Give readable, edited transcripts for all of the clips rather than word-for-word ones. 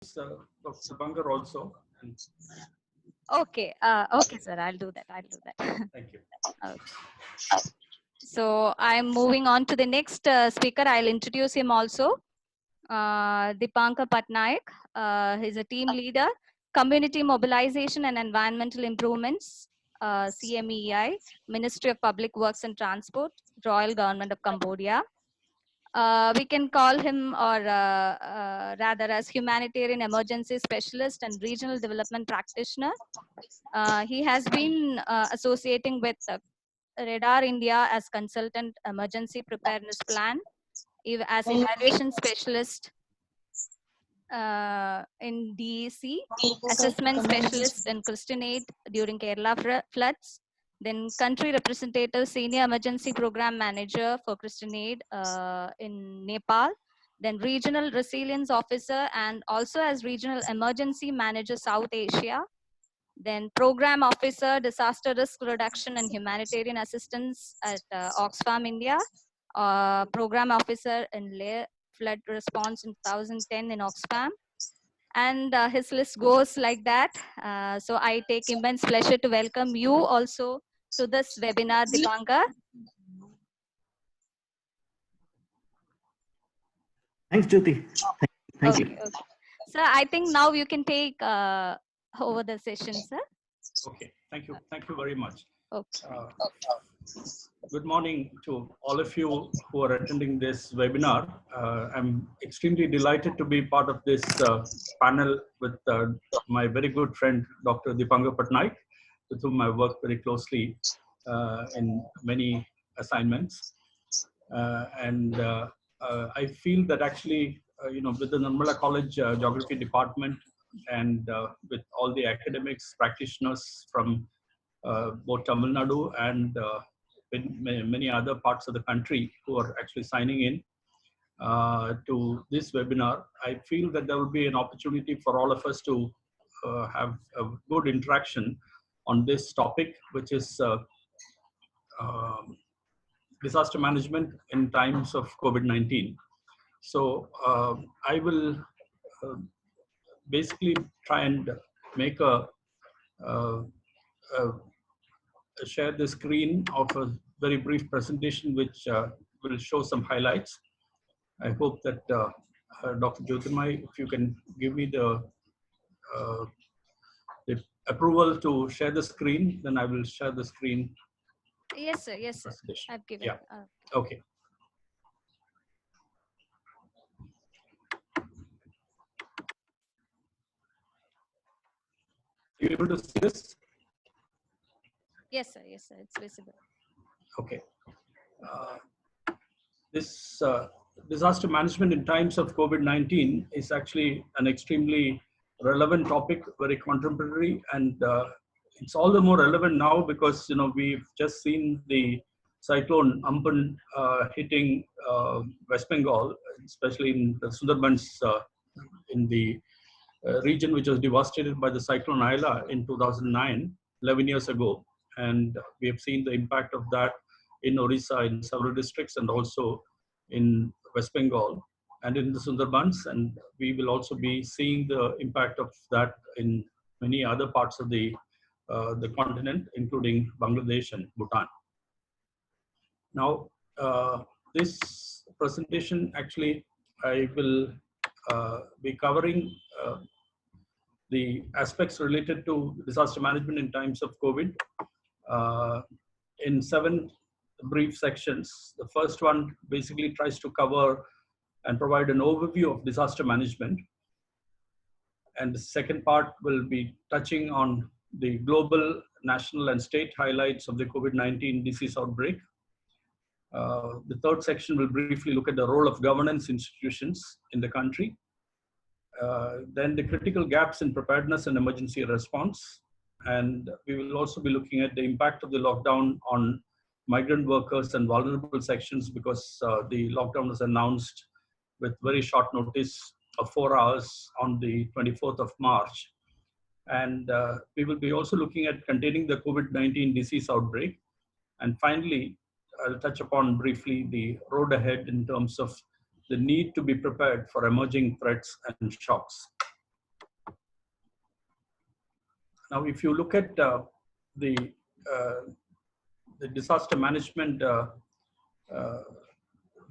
Dr. Dipankar also. And Okay. Okay, sir. I'll do that. thank you. Okay. So I'm moving on to the next speaker. I'll introduce him also. Dipankar Patnaik. He's a team leader, community mobilization and environmental improvements, CMEI, Ministry of Public Works and Transport, Royal Government of Cambodia. We can call him, or rather, as humanitarian emergency specialist and regional development practitioner. He has been associating with Radar India as consultant emergency preparedness plan, as evaluation specialist in DEC, assessment specialist in Christian Aid during Kerala floods, then country representative, senior emergency program manager for Christian Aid in Nepal, then regional resilience officer, and also as regional emergency manager South Asia, then program officer, disaster risk reduction and humanitarian assistance at Oxfam, India, program officer in Leh flood response in 2010 in Oxfam. And his list goes like that. So I take immense pleasure to welcome you also to this webinar, Dipankar. Thanks, Jyoti. Thank you. Okay. Sir, I think now you can take over the session, sir. Okay, thank you. Thank you very much. Okay. Good morning to all of you who are attending this webinar. I'm extremely delighted to be part of this panel with my very good friend, Dr. Dipankar Patnaik, with whom I work very closely in many assignments. I feel that actually, with the Nirmala College Geography Department and with all the academics, practitioners from both Tamil Nadu and many other parts of the country who are actually signing in to this webinar, I feel that there will be an opportunity for all of us to have a good interaction on this topic, which is disaster management in times of COVID-19. So I will basically try and make share the screen of a very brief presentation which will show some highlights. I hope that Dr. Jyotirmai, if you can give me the approval to share the screen, then I will share the screen. Yes, sir. Yes, sir. I've given. Yeah. Okay. Are you able to see this? Yes, sir. Yes, sir. It's visible. Okay. This disaster management in times of COVID-19 is actually an extremely relevant topic, very contemporary, and it's all the more relevant now because we've just seen the cyclone Amphan hitting West Bengal, especially in the Sundarbans, in the region which was devastated by the cyclone Ayla in 2009, 11 years ago, and we have seen the impact of that in Orissa in several districts and also in West Bengal and in the Sundarbans, and we will also be seeing the impact of that in many other parts of the continent, including Bangladesh and Bhutan. Now, this presentation actually, I will be covering the aspects related to disaster management in times of COVID in 7 brief sections. The first one basically tries to cover and provide an overview of disaster management. And the second part will be touching on the global, national, and state highlights of the COVID-19 disease outbreak. The third section will briefly look at the role of governance institutions in the country. Then the critical gaps in preparedness and emergency response. And we will also be looking at the impact of the lockdown on migrant workers and vulnerable sections because the lockdown was announced with very short notice of 4 hours on the 24th of March. And we will be also looking at containing the COVID-19 disease outbreak. And finally, I'll touch upon briefly the road ahead in terms of the need to be prepared for emerging threats and shocks. Now, if you look at the disaster management,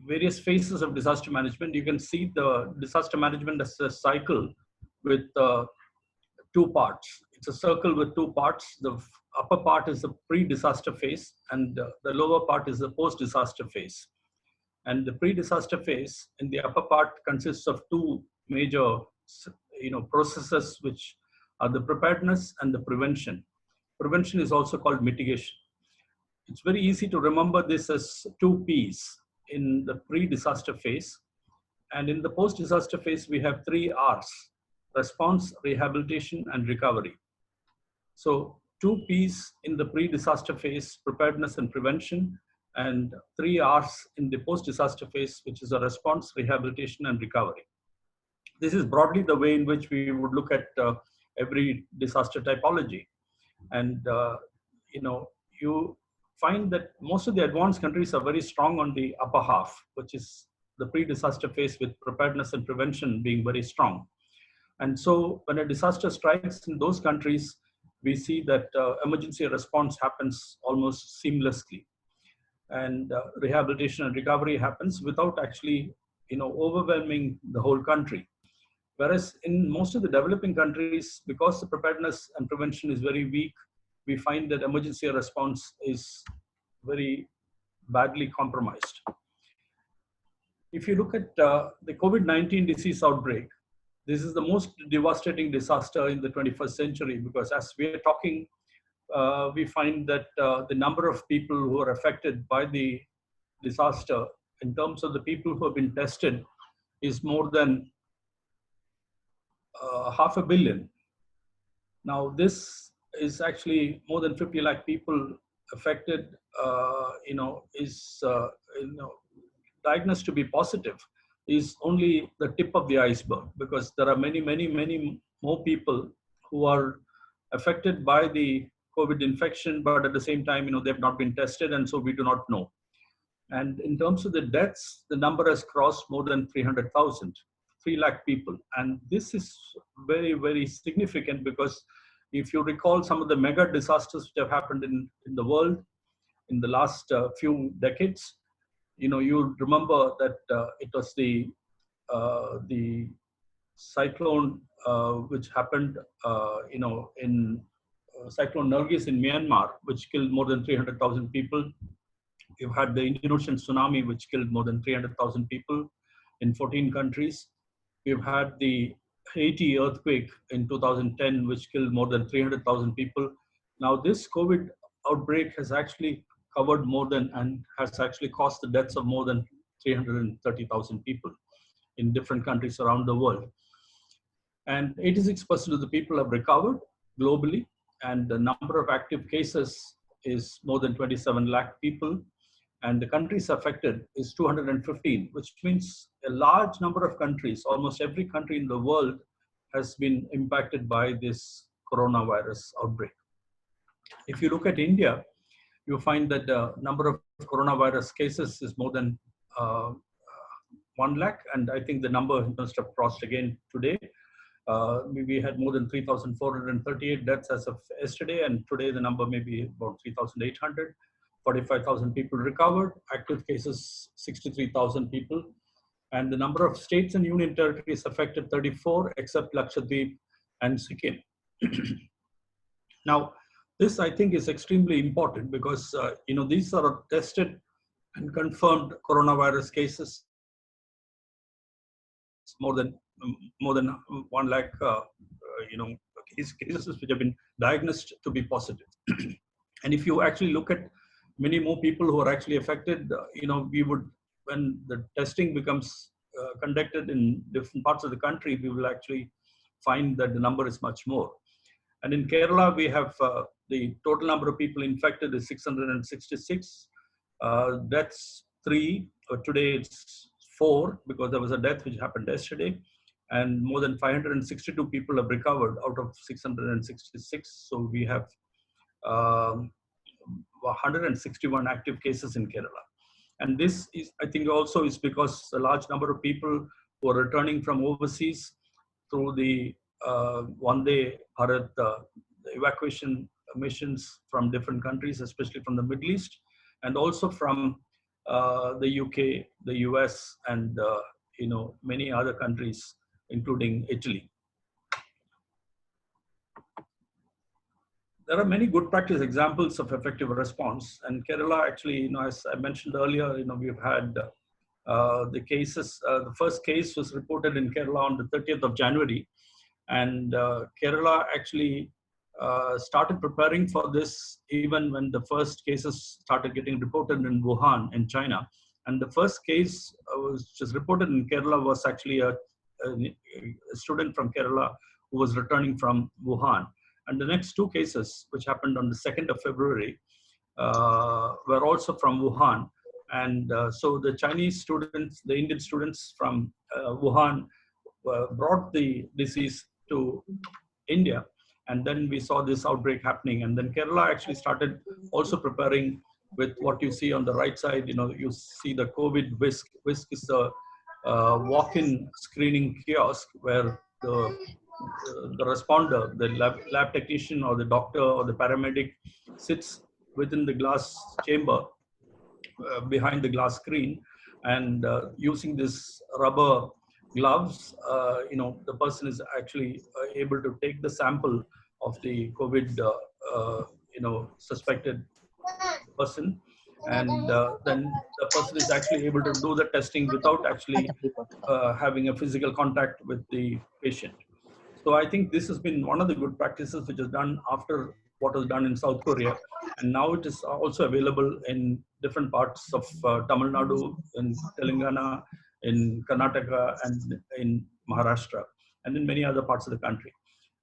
various phases of disaster management, you can see the disaster management as a cycle with two parts. It's a circle with two parts. The upper part is the pre-disaster phase, and the lower part is the post-disaster phase. And the pre-disaster phase in the upper part consists of two major, processes, which are the preparedness and the prevention. Prevention is also called mitigation. It's very easy to remember this as two P's in the pre-disaster phase. And in the post-disaster phase, we have three R's: response, rehabilitation, and recovery. So two P's in the pre-disaster phase, preparedness and prevention, and three R's in the post-disaster phase, which is a response, rehabilitation, and recovery. This is broadly the way in which we would look at every disaster typology. And, you find that most of the advanced countries are very strong on the upper half, which is the pre-disaster phase, with preparedness and prevention being very strong. And so when a disaster strikes in those countries, we see that emergency response happens almost seamlessly. And rehabilitation and recovery happens without actually, overwhelming the whole country. Whereas in most of the developing countries, because the preparedness and prevention is very weak, we find that emergency response is very badly compromised. If you look at the COVID-19 disease outbreak, this is the most devastating disaster in the 21st century, because as we are talking, we find that the number of people who are affected by the disaster, in terms of the people who have been tested, is more than 500 million. Now, this is actually more than 50 lakh people affected, is diagnosed to be positive, is only the tip of the iceberg, because there are many, many, many more people who are affected by the COVID infection, but at the same time, they have not been tested, and so we do not know. And in terms of the deaths, the number has crossed more than 300,000, 3 lakh people. And this is very, very significant, because if you recall some of the mega disasters which have happened in the world in the last few decades, you remember that it was the cyclone which happened, in Cyclone Nargis in Myanmar, which killed more than 300,000 people. You've had the Indian Ocean tsunami, which killed more than 300,000 people in 14 countries. We've had the Haiti earthquake in 2010, which killed more than 300,000 people. Now, this COVID outbreak has actually covered more than, and has actually caused the deaths of more than 330,000 people in different countries around the world. And 86% of the people have recovered globally, and the number of active cases is more than 27 lakh people. And the countries affected is 215, which means a large number of countries, almost every country in the world, has been impacted by this coronavirus outbreak. If you look at India, you find that the number of coronavirus cases is more than 1 lakh, and I think the number must have crossed again today. We had more than 3,438 deaths as of yesterday, and today the number may be about 3,800. 45,000 people recovered, active cases 63,000 people, and the number of states and union territories affected 34, except Lakshadweep and Sikkim. Now, this I think is extremely important, because these are tested and confirmed coronavirus cases, more than 1 lakh, cases which have been diagnosed to be positive. And if you actually look at many more people who are actually affected, we would, when the testing becomes conducted in different parts of the country, we will actually find that the number is much more. And in Kerala, we have the total number of people infected is 666, deaths 3, today it's 4, because there was a death which happened yesterday, and more than 562 people have recovered out of 666. So we have 161 active cases in Kerala. And this is, I think, also is because a large number of people who are returning from overseas through the Vande Bharat the evacuation missions from different countries, especially from the Middle East, and also from the UK, the US, and many other countries, including Italy. There are many good practice examples of effective response, and Kerala actually, as I mentioned earlier, we've had the cases. The first case was reported in Kerala on the 30th of January, and Kerala actually started preparing for this even when the first cases started getting reported in Wuhan in China. And the first case was just reported in Kerala was actually a student from Kerala who was returning from Wuhan. And the next two cases, which happened on the 2nd of February, were also from Wuhan. And so the Chinese students, the Indian students from Wuhan brought the disease to India. And then we saw this outbreak happening. And then Kerala actually started also preparing with what you see on the right side. You see the COVID whisk. Whisk is a walk-in screening kiosk where the responder, the lab technician or the doctor or the paramedic sits within the glass chamber behind the glass screen, and using this rubber gloves, the person is actually able to take the sample of the COVID, suspected person, and then the person is actually able to do the testing without actually having a physical contact with the patient. So I think this has been one of the good practices which is done after what was done in South Korea. And now it is also available in different parts of Tamil Nadu, in Telangana, in Karnataka, and in Maharashtra, and in many other parts of the country.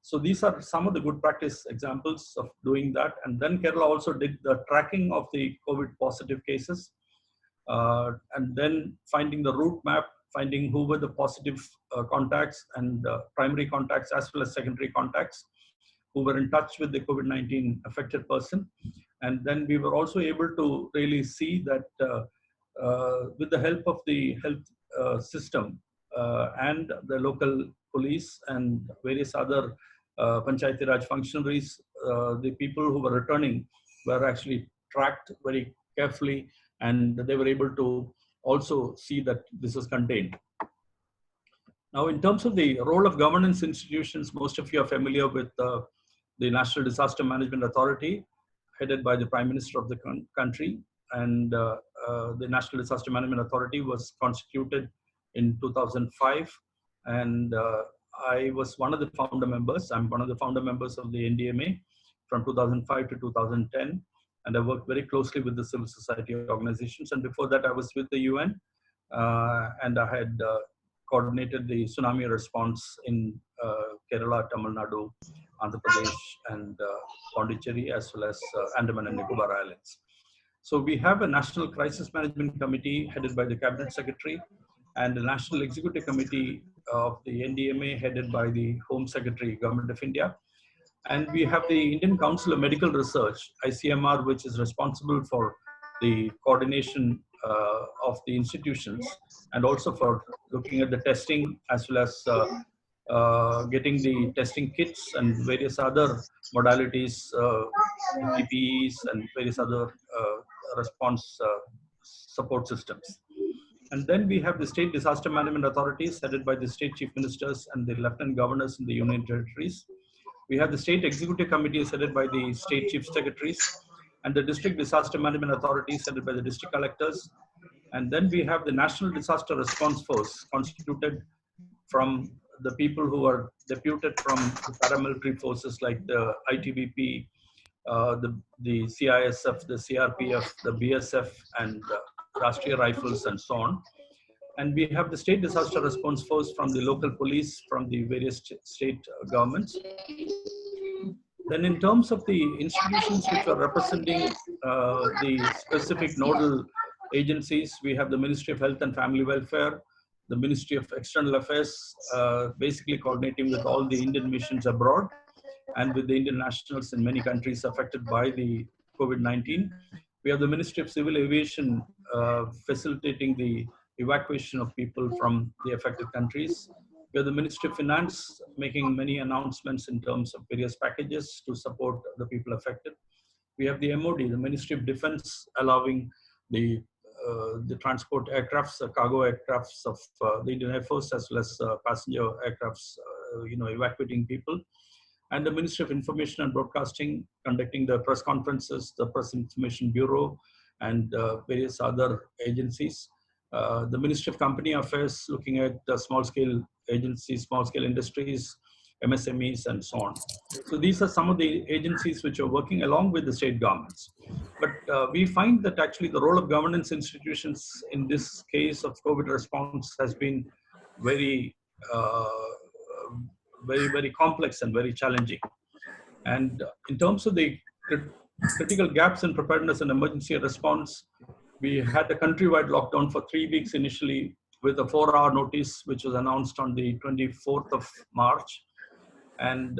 So these are some of the good practice examples of doing that. And then Kerala also did the tracking of the COVID positive cases, and then finding the route map, finding who were the positive contacts and primary contacts as well as secondary contacts who were in touch with the COVID-19 affected person. And then we were also able to really see that with the help of the health system and the local police and various other Panchayati Raj functionaries, the people who were returning were actually tracked very carefully, and they were able to also see that this is contained. Now, in terms of the role of governance institutions, most of you are familiar with the National Disaster Management Authority, headed by the Prime Minister of the country. And the National Disaster Management Authority was constituted in 2005. And I was one of the founder members. I'm one of the founder members of the NDMA from 2005 to 2010. And I worked very closely with the civil society organizations. And before that, I was with the UN. And I had coordinated the tsunami response in Kerala, Tamil Nadu, Andhra Pradesh, and Pondicherry, as well as Andaman and Nicobar Islands. So we have a National Crisis Management Committee headed by the Cabinet Secretary, and the National Executive Committee of the NDMA headed by the Home Secretary, Government of India. And we have the Indian Council of Medical Research, ICMR, which is responsible for the coordination of the institutions and also for looking at the testing as well as getting the testing kits and various other modalities, PPEs and various other response support systems. And then we have the state disaster management authorities headed by the state chief ministers and the lieutenant governors in the union territories. We have the state executive committees headed by the state chief secretaries, and the district disaster management authorities headed by the district collectors. And then we have the National Disaster Response Force, constituted from the people who are deputed from the paramilitary forces like the ITBP, the CISF, the CRPF, the BSF, and Rashtriya Rifles, and so on. And we have the State Disaster Response Force from the local police, from the various state governments. Then in terms of the institutions which are representing the specific nodal agencies, we have the Ministry of Health and Family Welfare, the Ministry of External Affairs, basically coordinating with all the Indian missions abroad and with the Indian nationals in many countries affected by the COVID-19. We have the Ministry of Civil Aviation facilitating the evacuation of people from the affected countries. We have the Ministry of Finance making many announcements in terms of various packages to support the people affected. We have the MOD, the Ministry of Defense, allowing the transport aircrafts, cargo aircrafts of the Indian Air Force, as well as passenger aircrafts, evacuating people. And the Ministry of Information and Broadcasting conducting the press conferences, the Press Information Bureau, and various other agencies. The Ministry of Company Affairs looking at small-scale agencies, small-scale industries, MSMEs, and so on. So these are some of the agencies which are working along with the state governments. But we find that actually the role of governance institutions in this case of COVID response has been very, very complex and very challenging. And in terms of the critical gaps in preparedness and emergency response, we had a countrywide lockdown for 3 weeks initially with a 4-hour notice, which was announced on the 24th of March. And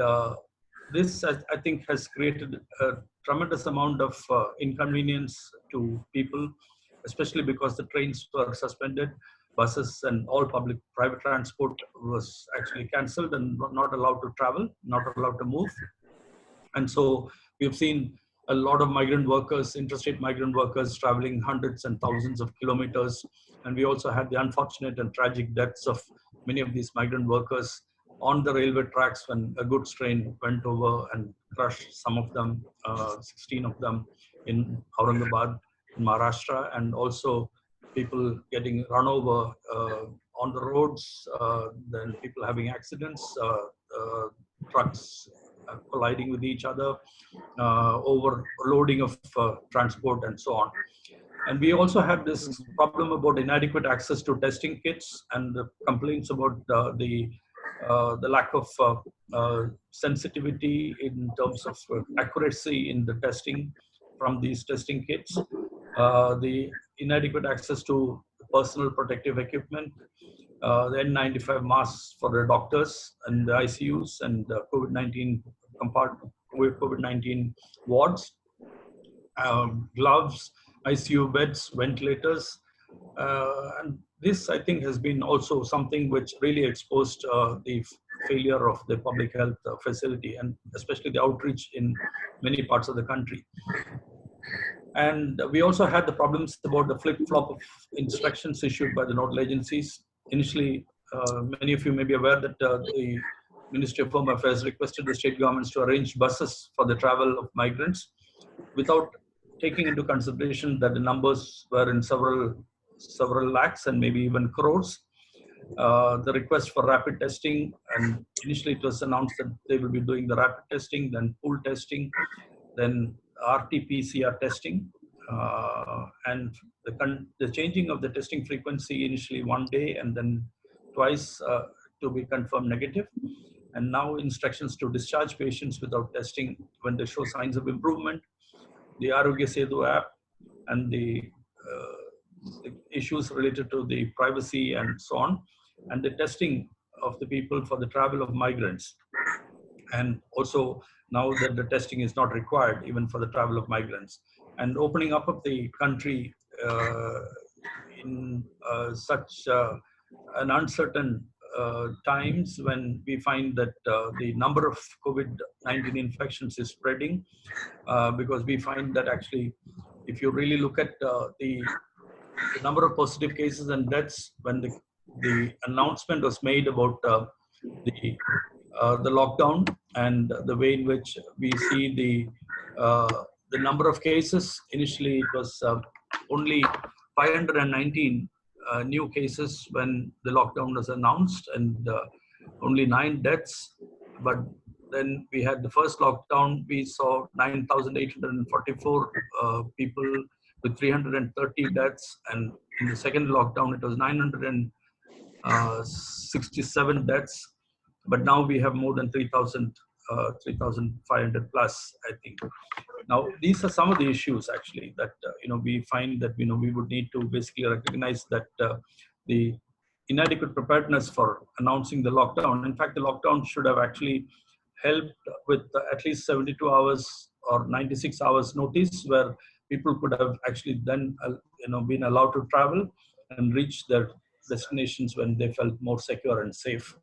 this, I think, has created a tremendous amount of inconvenience to people, especially because the trains were suspended, buses and all private transport was actually cancelled and not allowed to travel, not allowed to move. And so we've seen a lot of migrant workers, interstate migrant workers, traveling hundreds and thousands of kilometers. And we also had the unfortunate and tragic deaths of many of these migrant workers on the railway tracks when a goods train went over and crushed some of them, 16 of them in Aurangabad, in Maharashtra, and also people getting run over on the roads, then people having accidents, trucks colliding with each other, overloading of transport, and so on. And we also had this problem about inadequate access to testing kits and the complaints about the lack of sensitivity in terms of accuracy in the testing from these testing kits, the inadequate access to personal protective equipment, the N95 masks for the doctors and the ICUs and COVID-19 COVID-19 wards, gloves, ICU beds, ventilators. And this, I think, has been also something which really exposed the failure of the public health facility, and especially the outreach in many parts of the country. And we also had the problems about the flip-flop of instructions issued by the nodal agencies. Initially, many of you may be aware that the Ministry of Home Affairs requested the state governments to arrange buses for the travel of migrants without taking into consideration that the numbers were in several lakhs and maybe even crores. The request for rapid testing, and initially it was announced that they will be doing the rapid testing, then pool testing, then RT-PCR testing, and the changing of the testing frequency, initially 1 day and then twice to be confirmed negative. And now instructions to discharge patients without testing when they show signs of improvement, the Arogya Setu app, and the issues related to the privacy and so on, and the testing of the people for the travel of migrants. And also now that the testing is not required even for the travel of migrants, and opening up of the country in such an uncertain times when we find that the number of COVID-19 infections is spreading, because we find that actually, if you really look at the number of positive cases and deaths, when the announcement was made about the lockdown and the way in which we see the number of cases, initially it was only 519 new cases when the lockdown was announced, and only 9 deaths. But then we had the first lockdown, we saw 9,844 people with 330 deaths, and in the second lockdown it was 967 deaths. But now we have more than 3,500 plus, I think. Now, these are some of the issues actually that we find that we would need to basically recognize that the inadequate preparedness for announcing the lockdown. In fact, the lockdown should have actually helped with at least 72 hours or 96 hours notice, where people could have actually then been allowed to travel and reach their destinations when they felt more secure and safe.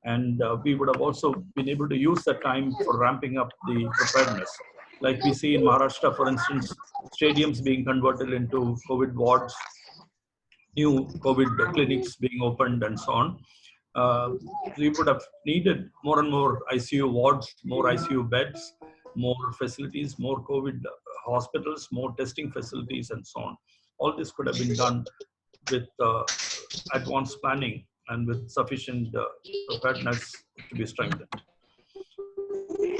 And we would have also been able to use that time for ramping up the preparedness. Like we see in Maharashtra, for instance, stadiums being converted into COVID wards, new COVID clinics being opened, and so on. We would have needed more and more ICU wards, more ICU beds, more facilities, more COVID hospitals, more testing facilities, and so on. All this could have been done with advanced planning and with sufficient preparedness to be strengthened.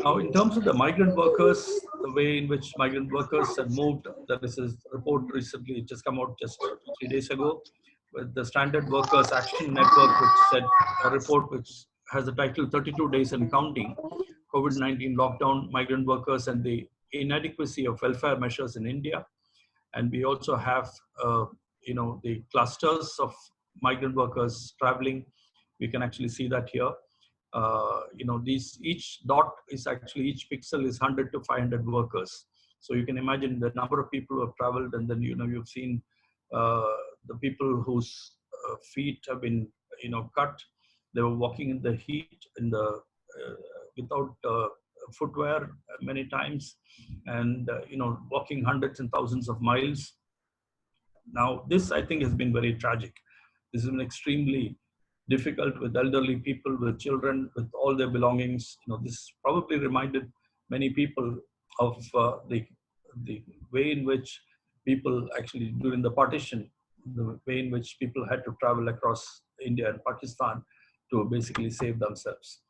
Now, in terms of the migrant workers, the way in which migrant workers had moved, there is a report recently just come out just 3 days ago, with the Standard Workers Action Network, which said a report which has the title 32 Days and Counting, COVID-19 Lockdown, Migrant Workers and the Inadequacy of Welfare Measures in India. And we also have, the clusters of migrant workers traveling. We can actually see that here. Each dot is actually, each pixel is 100 to 500 workers. So you can imagine the number of people who have traveled, and then, you've seen the people whose feet have been, cut. They were walking in the heat, without footwear many times, and, walking hundreds and thousands of miles. Now, this, I think, has been very tragic. This has been extremely difficult with elderly people, with children, with all their belongings. This probably reminded many people of the way in which people actually, during the partition, the way in which people had to travel across India and Pakistan to basically save themselves.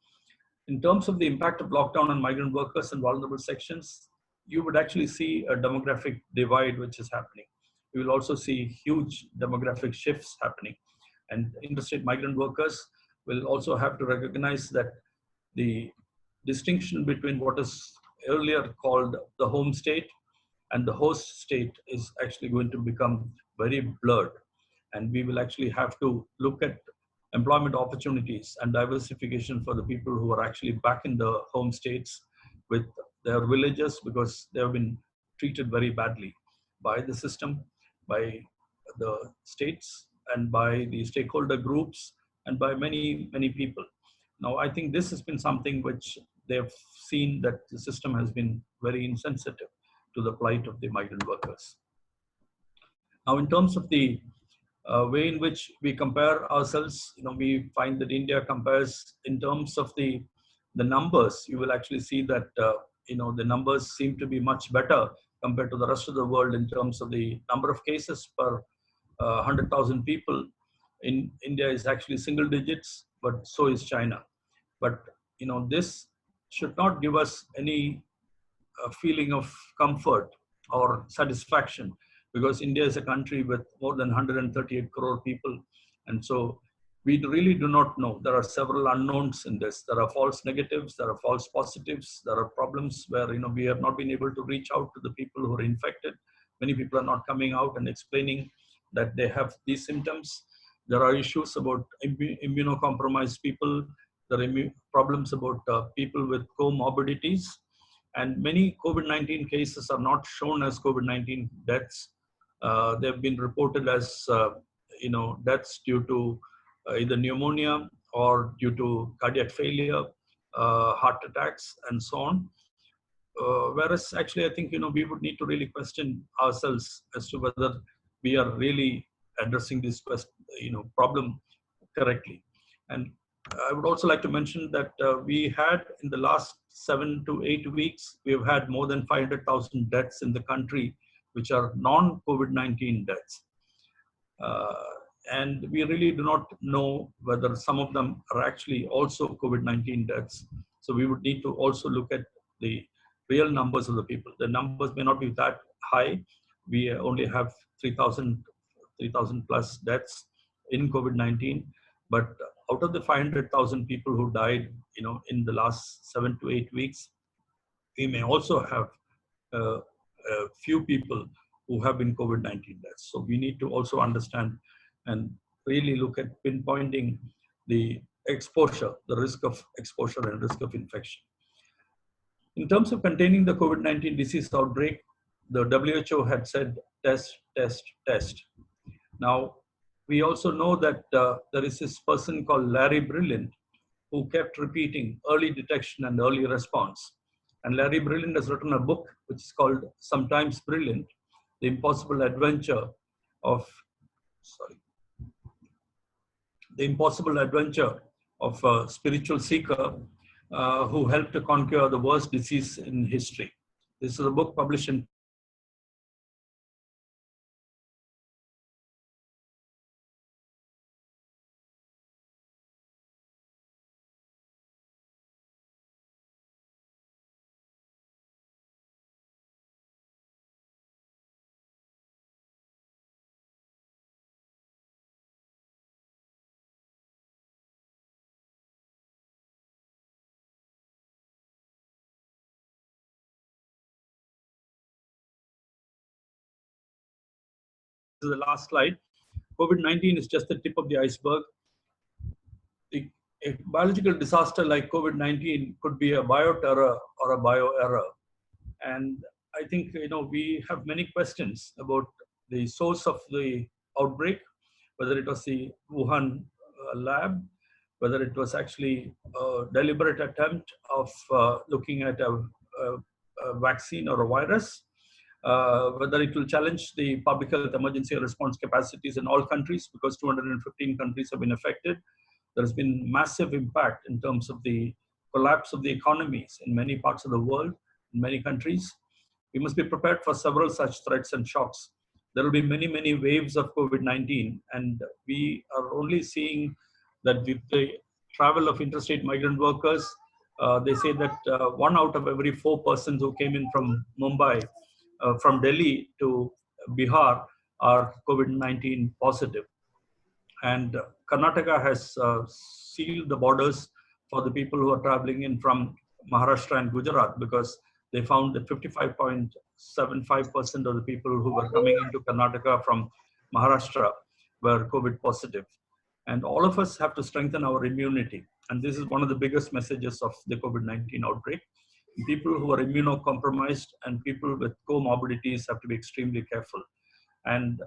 In terms of the impact of lockdown on migrant workers and vulnerable sections, you would actually see a demographic divide which is happening. You will also see huge demographic shifts happening. And interstate migrant workers will also have to recognize that the distinction between what is earlier called the home state and the host state is actually going to become very blurred. And we will actually have to look at employment opportunities and diversification for the people who are actually back in the home states with their villages, because they have been treated very badly by the system, by the states, and by the stakeholder groups, and by many, many people. Now, I think this has been something which they've seen, that the system has been very insensitive to the plight of the migrant workers. Now, in terms of the way in which we compare ourselves, we find that India compares in terms of the numbers. You will actually see that the numbers seem to be much better compared to the rest of the world in terms of the number of cases per 100,000 people. In India is actually single digits, but so is China. But this should not give us any feeling of comfort or satisfaction, because India is a country with more than 138 crore people. And so we really do not know. There are several unknowns in this. There are false negatives, there are false positives, there are problems where we have not been able to reach out to the people who are infected. Many people are not coming out and explaining that they have these symptoms. There are issues about immunocompromised people. There are problems about people with comorbidities. And many COVID-19 cases are not shown as COVID-19 deaths. They have been reported as deaths due to either pneumonia or due to cardiac failure, heart attacks, and so on. Whereas actually, I think we would need to really question ourselves as to whether we are really addressing this problem correctly. And I would also like to mention that we had, in the last 7 to 8 weeks, we have had more than 500,000 deaths in the country, which are non-COVID-19 deaths. And we really do not know whether some of them are actually also COVID-19 deaths. So we would need to also look at the real numbers of the people. The numbers may not be that high. We only have 3,000 plus deaths in COVID-19. But out of the 500,000 people who died, in the last 7 to 8 weeks, we may also have a few people who have been COVID-19 deaths. So we need to also understand and really look at pinpointing the exposure, the risk of exposure and risk of infection. In terms of containing the COVID-19 disease outbreak, the WHO had said test, test, test. Now, we also know that there is this person called Larry Brilliant, who kept repeating early detection and early response. And Larry Brilliant has written a book which is called Sometimes Brilliant, The Impossible Adventure of, The Impossible Adventure of a Spiritual Seeker who helped to conquer the worst disease in history. This is a book published in the last slide. COVID-19 is just the tip of the iceberg. A biological disaster like COVID-19 could be a bioterror or a bio-error. And I think, we have many questions about the source of the outbreak, whether it was the Wuhan lab, whether it was actually a deliberate attempt of looking at a vaccine or a virus, whether it will challenge the public health emergency response capacities in all countries, because 215 countries have been affected. There has been massive impact in terms of the collapse of the economies in many parts of the world, in many countries. We must be prepared for several such threats and shocks. There will be many, many waves of COVID-19, and we are only seeing that with the travel of interstate migrant workers, they say that 1 out of every 4 persons who came in from Mumbai, from Delhi to Bihar, are COVID-19 positive. And Karnataka has sealed the borders for the people who are traveling in from Maharashtra and Gujarat, because they found that 55.75% of the people who were coming into Karnataka from Maharashtra were COVID positive. And all of us have to strengthen our immunity. And this is one of the biggest messages of the COVID-19 outbreak. People who are immunocompromised and people with comorbidities have to be extremely careful. And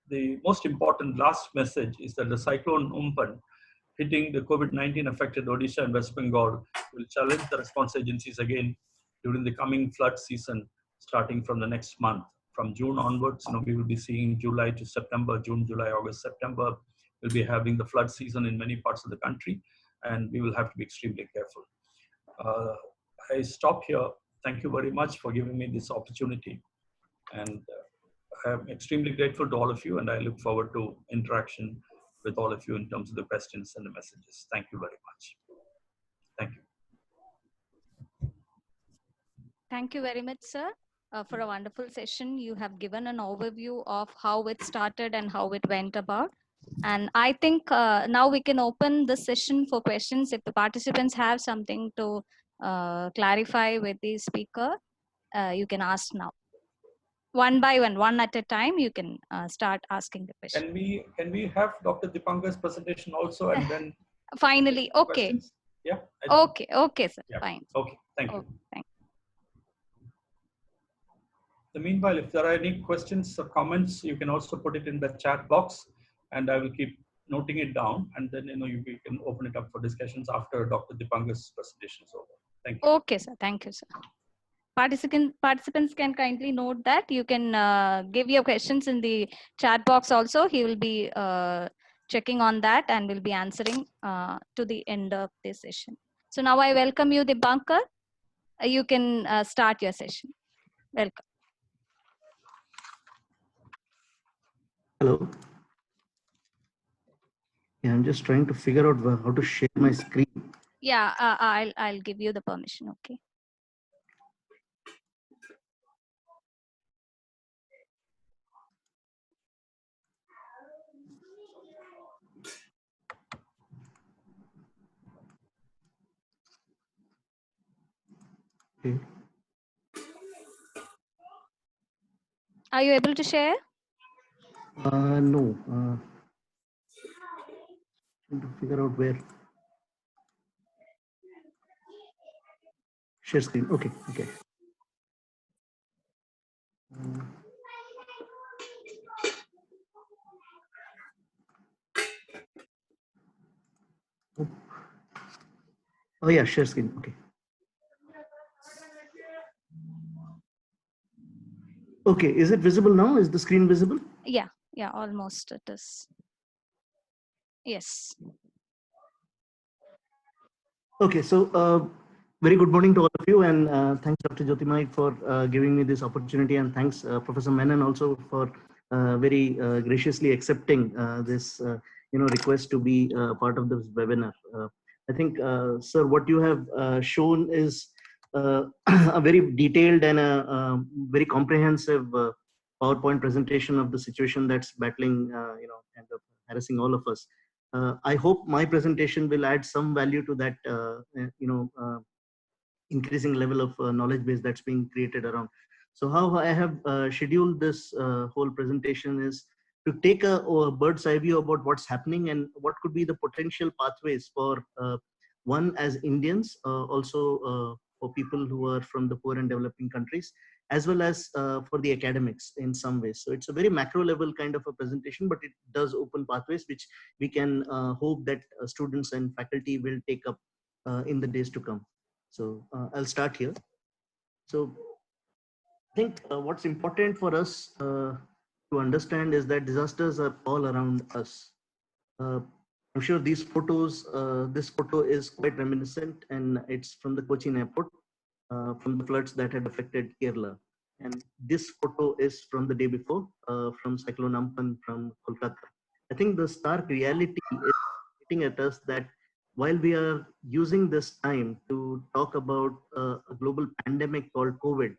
the most important last message is that the cyclone Umpan hitting the COVID-19 affected Odisha and West Bengal will challenge the response agencies again during the coming flood season, starting from the next month. From June onwards, we will be seeing July to September, June, July, August, September. We'll be having the flood season in many parts of the country, and we will have to be extremely careful. I stop here. Thank you very much for giving me this opportunity. And I'm extremely grateful to all of you, and I look forward to interaction with all of you in terms of the questions and the messages. Thank you very much. Thank you. Thank you very much, sir, for a wonderful session. You have given an overview of how it started and how it went about. And I think now we can open the session for questions. If the participants have something to clarify with the speaker, you can ask now. One by one at a time, you can start asking the question. Can we have Dr. Dipankar's presentation also, and then finally? Okay. Questions? Yeah. Okay, sir. Yeah. Fine. Okay. Thank you. Thank you. Meanwhile, if there are any questions or comments, you can also put it in the chat box, and I will keep noting it down, and then we can open it up for discussions after Dr. Dipankar's presentation is over. Thank you. Okay, sir. Thank you, sir. Participants can kindly note that you can give your questions in the chat box also. He will be checking on that and will be answering to the end of this session. So now I welcome you, Dipankar. You can start your session. Welcome. Hello. Yeah, I'm just trying to figure out how to share my screen. Yeah, I'll give you the permission. Okay. Okay. Are you able to share? No. Trying to figure out where. Share screen. Okay. Okay. Oh yeah, share screen. Okay. Okay, is it visible now? Is the screen visible? Yeah, yeah, almost it is. Yes. Okay, so very good morning to all of you, and thanks Dr. Jyotimai for giving me this opportunity, and thanks Professor Menon also for very graciously accepting this request to be part of this webinar. I think, sir, what you have shown is a very detailed and a very comprehensive PowerPoint presentation of the situation that's battling, kind of harassing all of us. I hope my presentation will add some value to that, increasing level of knowledge base that's being created around. So how I have scheduled this whole presentation is to take a bird's eye view about what's happening and what could be the potential pathways for one as Indians, also for people who are from the poor and developing countries, as well as for the academics in some ways. So it's a very macro level kind of a presentation, but it does open pathways which we can hope that students and faculty will take up in the days to come. So I'll start here. So I think what's important for us to understand is that disasters are all around us. Uh, I'm sure these photos, this photo is quite reminiscent, and it's from the Cochin airport, from the floods that had affected Kerala. And this photo is from the day before, from Cyclone Ampan from Kolkata. I think the stark reality is hitting at us that while we are using this time to talk about a global pandemic called COVID,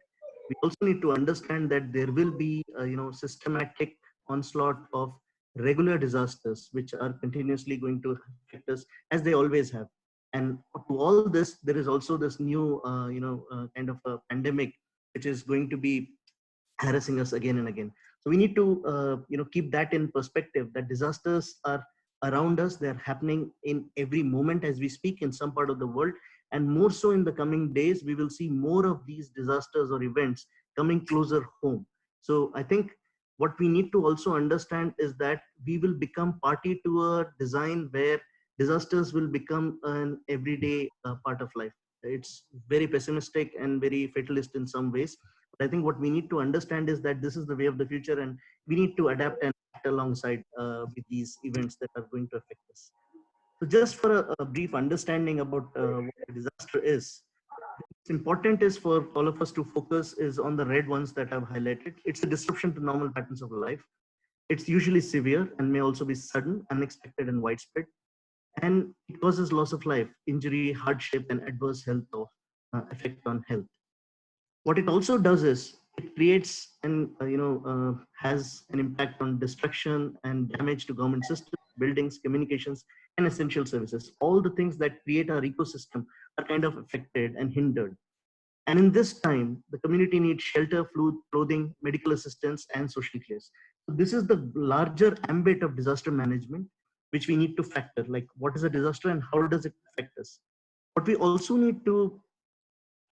we also need to understand that there will be systematic onslaught of regular disasters which are continuously going to affect us, as they always have. And to all this, there is also this new kind of a pandemic which is going to be harassing us again and again. So we need to keep that in perspective, that disasters are around us. They're happening in every moment as we speak in some part of the world, and more so in the coming days we will see more of these disasters or events coming closer home. So I think what we need to also understand is that we will become party to a design where disasters will become an everyday part of life. It's very pessimistic and very fatalist in some ways, but I think what we need to understand is that this is the way of the future, and we need to adapt and act alongside with these events that are going to affect us. So just for a brief understanding about what a disaster is, what's important is for all of us to focus is on the red ones that I've highlighted. It's a disruption to normal patterns of life. It's usually severe and may also be sudden, unexpected, and widespread. And it causes loss of life, injury, hardship, and adverse health effect on health. What it also does is it creates and has an impact on destruction and damage to government systems, buildings, communications, and essential services. All the things that create our ecosystem are kind of affected and hindered. And in this time, the community needs shelter, food, clothing, medical assistance, and social care. So this is the larger ambit of disaster management, which we need to factor, like what is a disaster and how does it affect us. What we also need to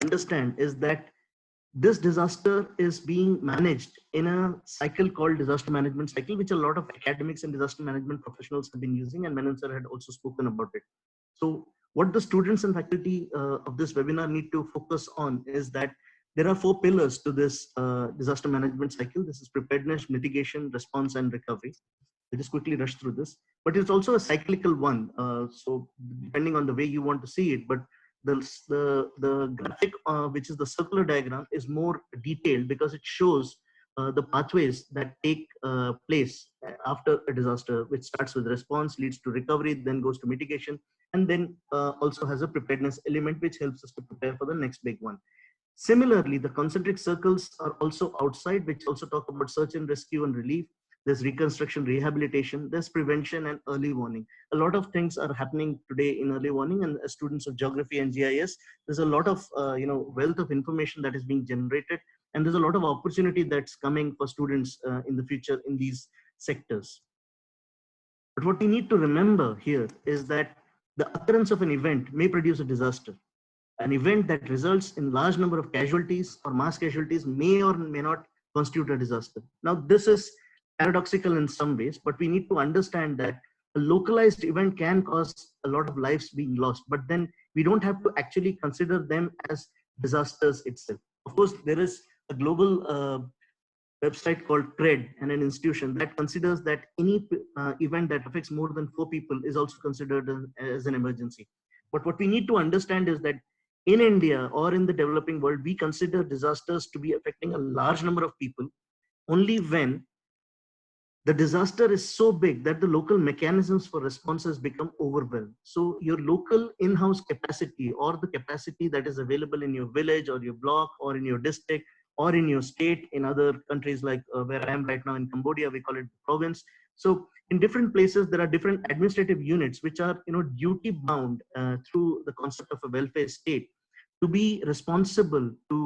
understand is that this disaster is being managed in a cycle called disaster management cycle, which a lot of academics and disaster management professionals have been using, and Menon sir had also spoken about it. So what the students and faculty of this webinar need to focus on is that there are four pillars to this disaster management cycle. This is preparedness, mitigation, response, and recovery. I'll just quickly rush through this, but it's also a cyclical one. So depending on the way you want to see it, but the graphic, which is the circular diagram, is more detailed because it shows the pathways that take place after a disaster, which starts with response, leads to recovery, then goes to mitigation, and then also has a preparedness element, which helps us to prepare for the next big one. Similarly, the concentric circles are also outside, which also talk about search and rescue and relief. There's reconstruction, rehabilitation, there's prevention and early warning. A lot of things are happening today in early warning, and as students of geography and GIS, there's a lot of wealth of information that is being generated, and there's a lot of opportunity that's coming for students in the future in these sectors. But what we need to remember here is that the occurrence of an event may produce a disaster. An event that results in large number of casualties or mass casualties may or may not constitute a disaster. Now, this is paradoxical in some ways, but we need to understand that a localized event can cause a lot of lives being lost, but then we don't have to actually consider them as disasters itself. Of course, there is a global website called TRED and an institution that considers that any event that affects more than 4 people is also considered as an emergency. But what we need to understand is that in India or in the developing world, we consider disasters to be affecting a large number of people only when the disaster is so big that the local mechanisms for responses become overwhelmed. So your local in-house capacity or the capacity that is available in your village or your block or in your district or in your state, in other countries like where I am right now in Cambodia, we call it province. So in different places, there are different administrative units which are duty bound through the concept of a welfare state to be responsible to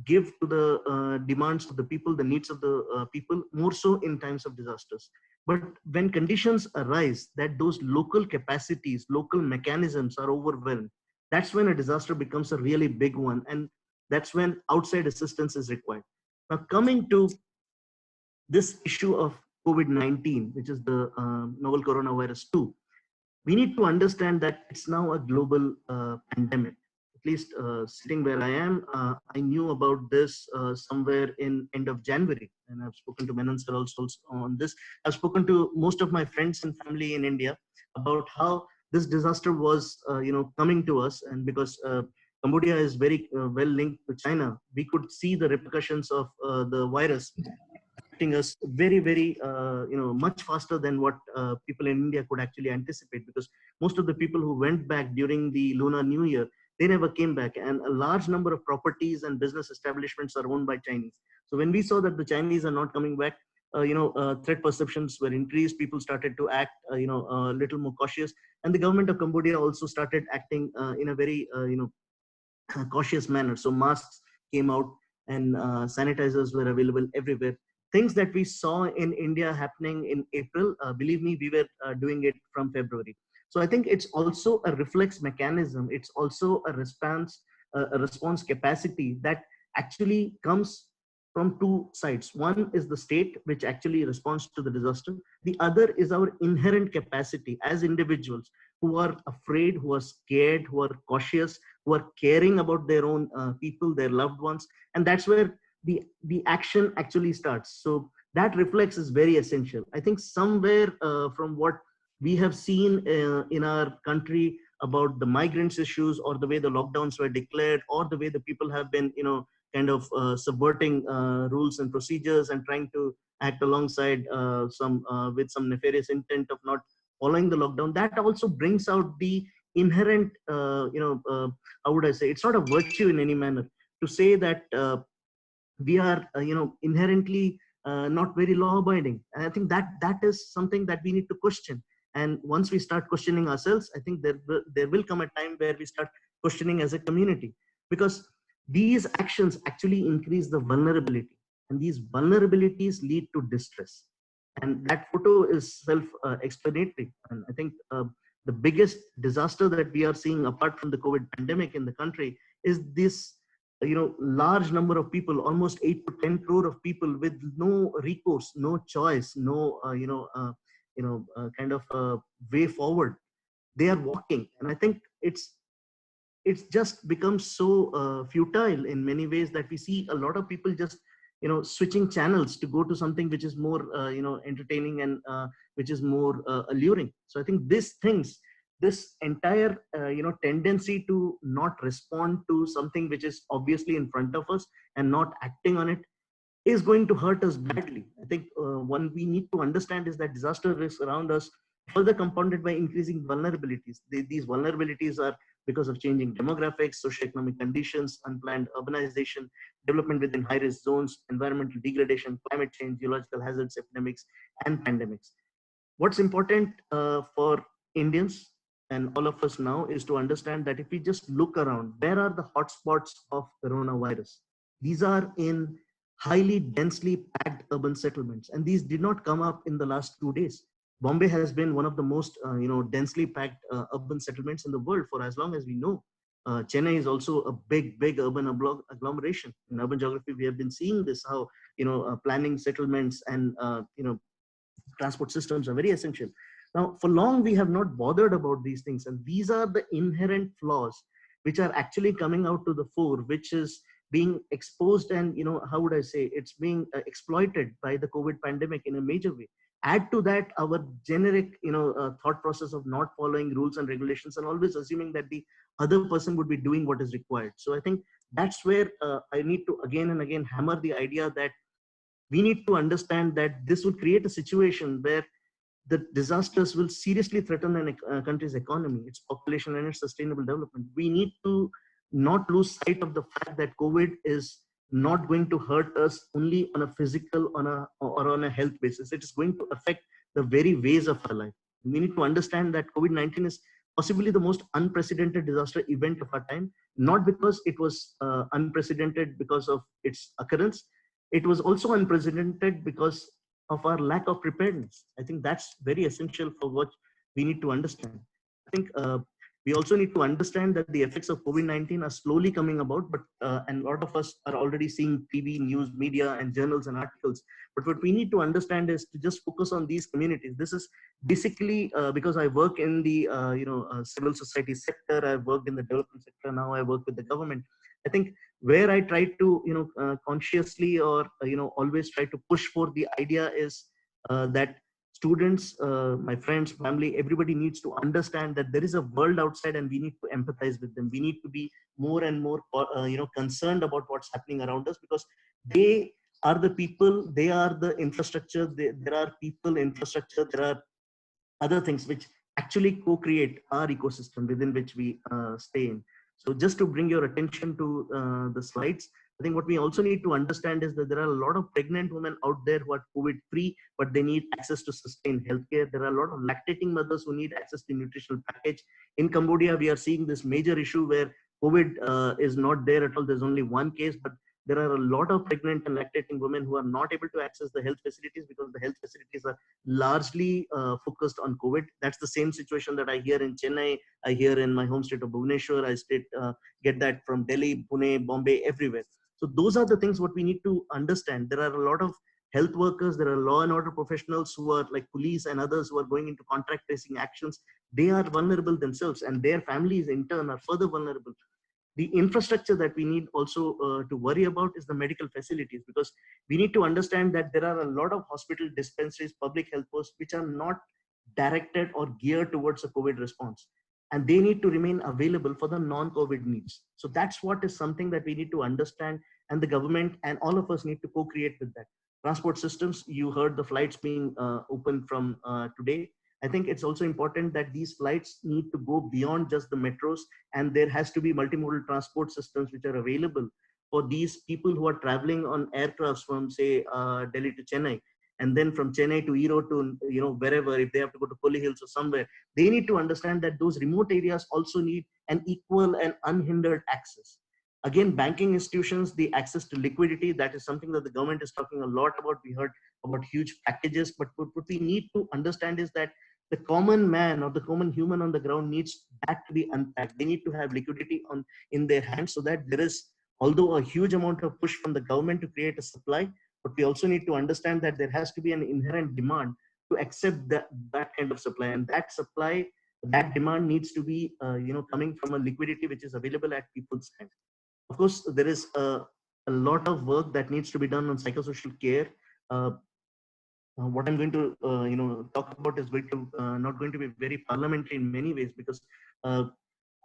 give to the demands of the people, the needs of the people, more so in times of disasters. But when conditions arise that those local capacities, local mechanisms are overwhelmed, that's when a disaster becomes a really big one. And that's when outside assistance is required. Now, coming to this issue of COVID-19, which is the novel coronavirus 2, we need to understand that it's now a global pandemic. At least sitting where I am, I knew about this somewhere in end of January, and I've spoken to Menon sir also on this. I've spoken to most of my friends and family in India about how this disaster was, coming to us, and because Cambodia is very well linked to China, we could see the repercussions of the virus affecting us very, very, much faster than what people in India could actually anticipate, because most of the people who went back during the Lunar New Year, they never came back, and a large number of properties and business establishments are owned by Chinese. So when we saw that the Chinese are not coming back, threat perceptions were increased. People started to act, a little more cautious, and the government of Cambodia also started acting in a very, cautious manner. So masks came out, and sanitizers were available everywhere. Things that we saw in India happening in April, believe me, we were doing it from February. So I think it's also a reflex mechanism. It's also a response capacity that actually comes from two sides. One is the state, which actually responds to the disaster. The other is our inherent capacity as individuals who are afraid, who are scared, who are cautious, who are caring about their own people, their loved ones. And that's where the action actually starts. So that reflex is very essential. I think somewhere from what we have seen in our country about the migrants issues, or the way the lockdowns were declared, or the way the people have been, kind of subverting rules and procedures and trying to act alongside with some nefarious intent of not following the lockdown, that also brings out the inherent, how would I say, it's not a virtue in any manner to say that we are, inherently not very law abiding. And I think that is something that we need to question. And once we start questioning ourselves, I think there will come a time where we start questioning as a community, because these actions actually increase the vulnerability, and these vulnerabilities lead to distress. And that photo is self-explanatory. And I think the biggest disaster that we are seeing apart from the COVID pandemic in the country is this, large number of people, almost 8 to 10 crore of people with no recourse, no choice, no, kind of way forward. They are walking. And I think it's just becomes so futile in many ways that we see a lot of people just switching channels to go to something which is more entertaining and which is more alluring. So I think this entire tendency to not respond to something which is obviously in front of us and not acting on it is going to hurt us badly. I think one we need to understand is that disaster risks around us further compounded by increasing vulnerabilities. These vulnerabilities are because of changing demographics, socioeconomic conditions, unplanned urbanization, development within high-risk zones, environmental degradation, climate change, geological hazards, epidemics, and pandemics. What's important for Indians and all of us now is to understand that if we just look around, where are the hotspots of coronavirus? These are in highly densely packed urban settlements, and these did not come up in the last 2 days. Bombay has been one of the most densely packed urban settlements in the world for as long as we know. Chennai is also a big urban agglomeration. In urban geography, we have been seeing this, how planning settlements and transport systems are very essential. Now, for long, we have not bothered about these things. And these are the inherent flaws which are actually coming out to the fore, which is being exposed and, how would I say, it's being exploited by the COVID pandemic in a major way. Add to that our generic, thought process of not following rules and regulations and always assuming that the other person would be doing what is required. So I think that's where I need to again and again hammer the idea that we need to understand that this would create a situation where the disasters will seriously threaten a country's economy, its population, and its sustainable development. We need to not lose sight of the fact that COVID is not going to hurt us only on a physical or on a health basis. It is going to affect the very ways of our life. We need to understand that COVID-19 is possibly the most unprecedented disaster event of our time, not because it was unprecedented because of its occurrence. It was also unprecedented because of our lack of preparedness. I think that's very essential for what we need to understand. I think we also need to understand that the effects of COVID-19 are slowly coming about, but and a lot of us are already seeing TV, news, media, and journals and articles. But what we need to understand is to just focus on these communities. This is basically because I work in the civil society sector. I've worked in the development sector. Now I work with the government. I think where I try to consciously or always try to push for the idea is that students, my friends, family, everybody needs to understand that there is a world outside and we need to empathize with them. We need to be more and more concerned about what's happening around us, because they are the people, they are the infrastructure. There are people, infrastructure, there are other things which actually co-create our ecosystem within which we stay in. So just to bring your attention to the slides, I think what we also need to understand is that there are a lot of pregnant women out there who are COVID-free, but they need access to sustained healthcare. There are a lot of lactating mothers who need access to nutritional package. In Cambodia, we are seeing this major issue where COVID is not there at all. There's only one case, but there are a lot of pregnant and lactating women who are not able to access the health facilities because the health facilities are largely focused on COVID. That's the same situation that I hear in Chennai, I hear in my home state of Bhubaneswar, I get that from Delhi, Pune, Bombay, everywhere. So those are the things what we need to understand. There are a lot of health workers, there are law and order professionals who are like police and others who are going into contact tracing actions. They are vulnerable themselves, and their families in turn are further vulnerable. The infrastructure that we need also to worry about is the medical facilities, because we need to understand that there are a lot of hospital dispensaries, public health posts, which are not directed or geared towards a COVID response. And they need to remain available for the non-COVID needs. So that's what is something that we need to understand, and the government and all of us need to co-create with that. Transport systems, you heard the flights being open from today. I think it's also important that these flights need to go beyond just the metros, and there has to be multimodal transport systems which are available for these people who are traveling on aircrafts from, say, Delhi to Chennai, and then from Chennai to Erode to wherever, if they have to go to Poli Hills or somewhere. They need to understand that those remote areas also need an equal and unhindered access. Again, banking institutions, the access to liquidity, that is something that the government is talking a lot about. We heard about huge packages, but what we need to understand is that the common man or the common human on the ground needs that to be unpacked. They need to have liquidity in their hands, so that there is, although a huge amount of push from the government to create a supply, but we also need to understand that there has to be an inherent demand to accept that kind of supply. And that supply, that demand needs to be coming from a liquidity which is available at people's hands. Of course, there is a lot of work that needs to be done on psychosocial care. What I'm going to talk about is not going to be very parliamentary in many ways, because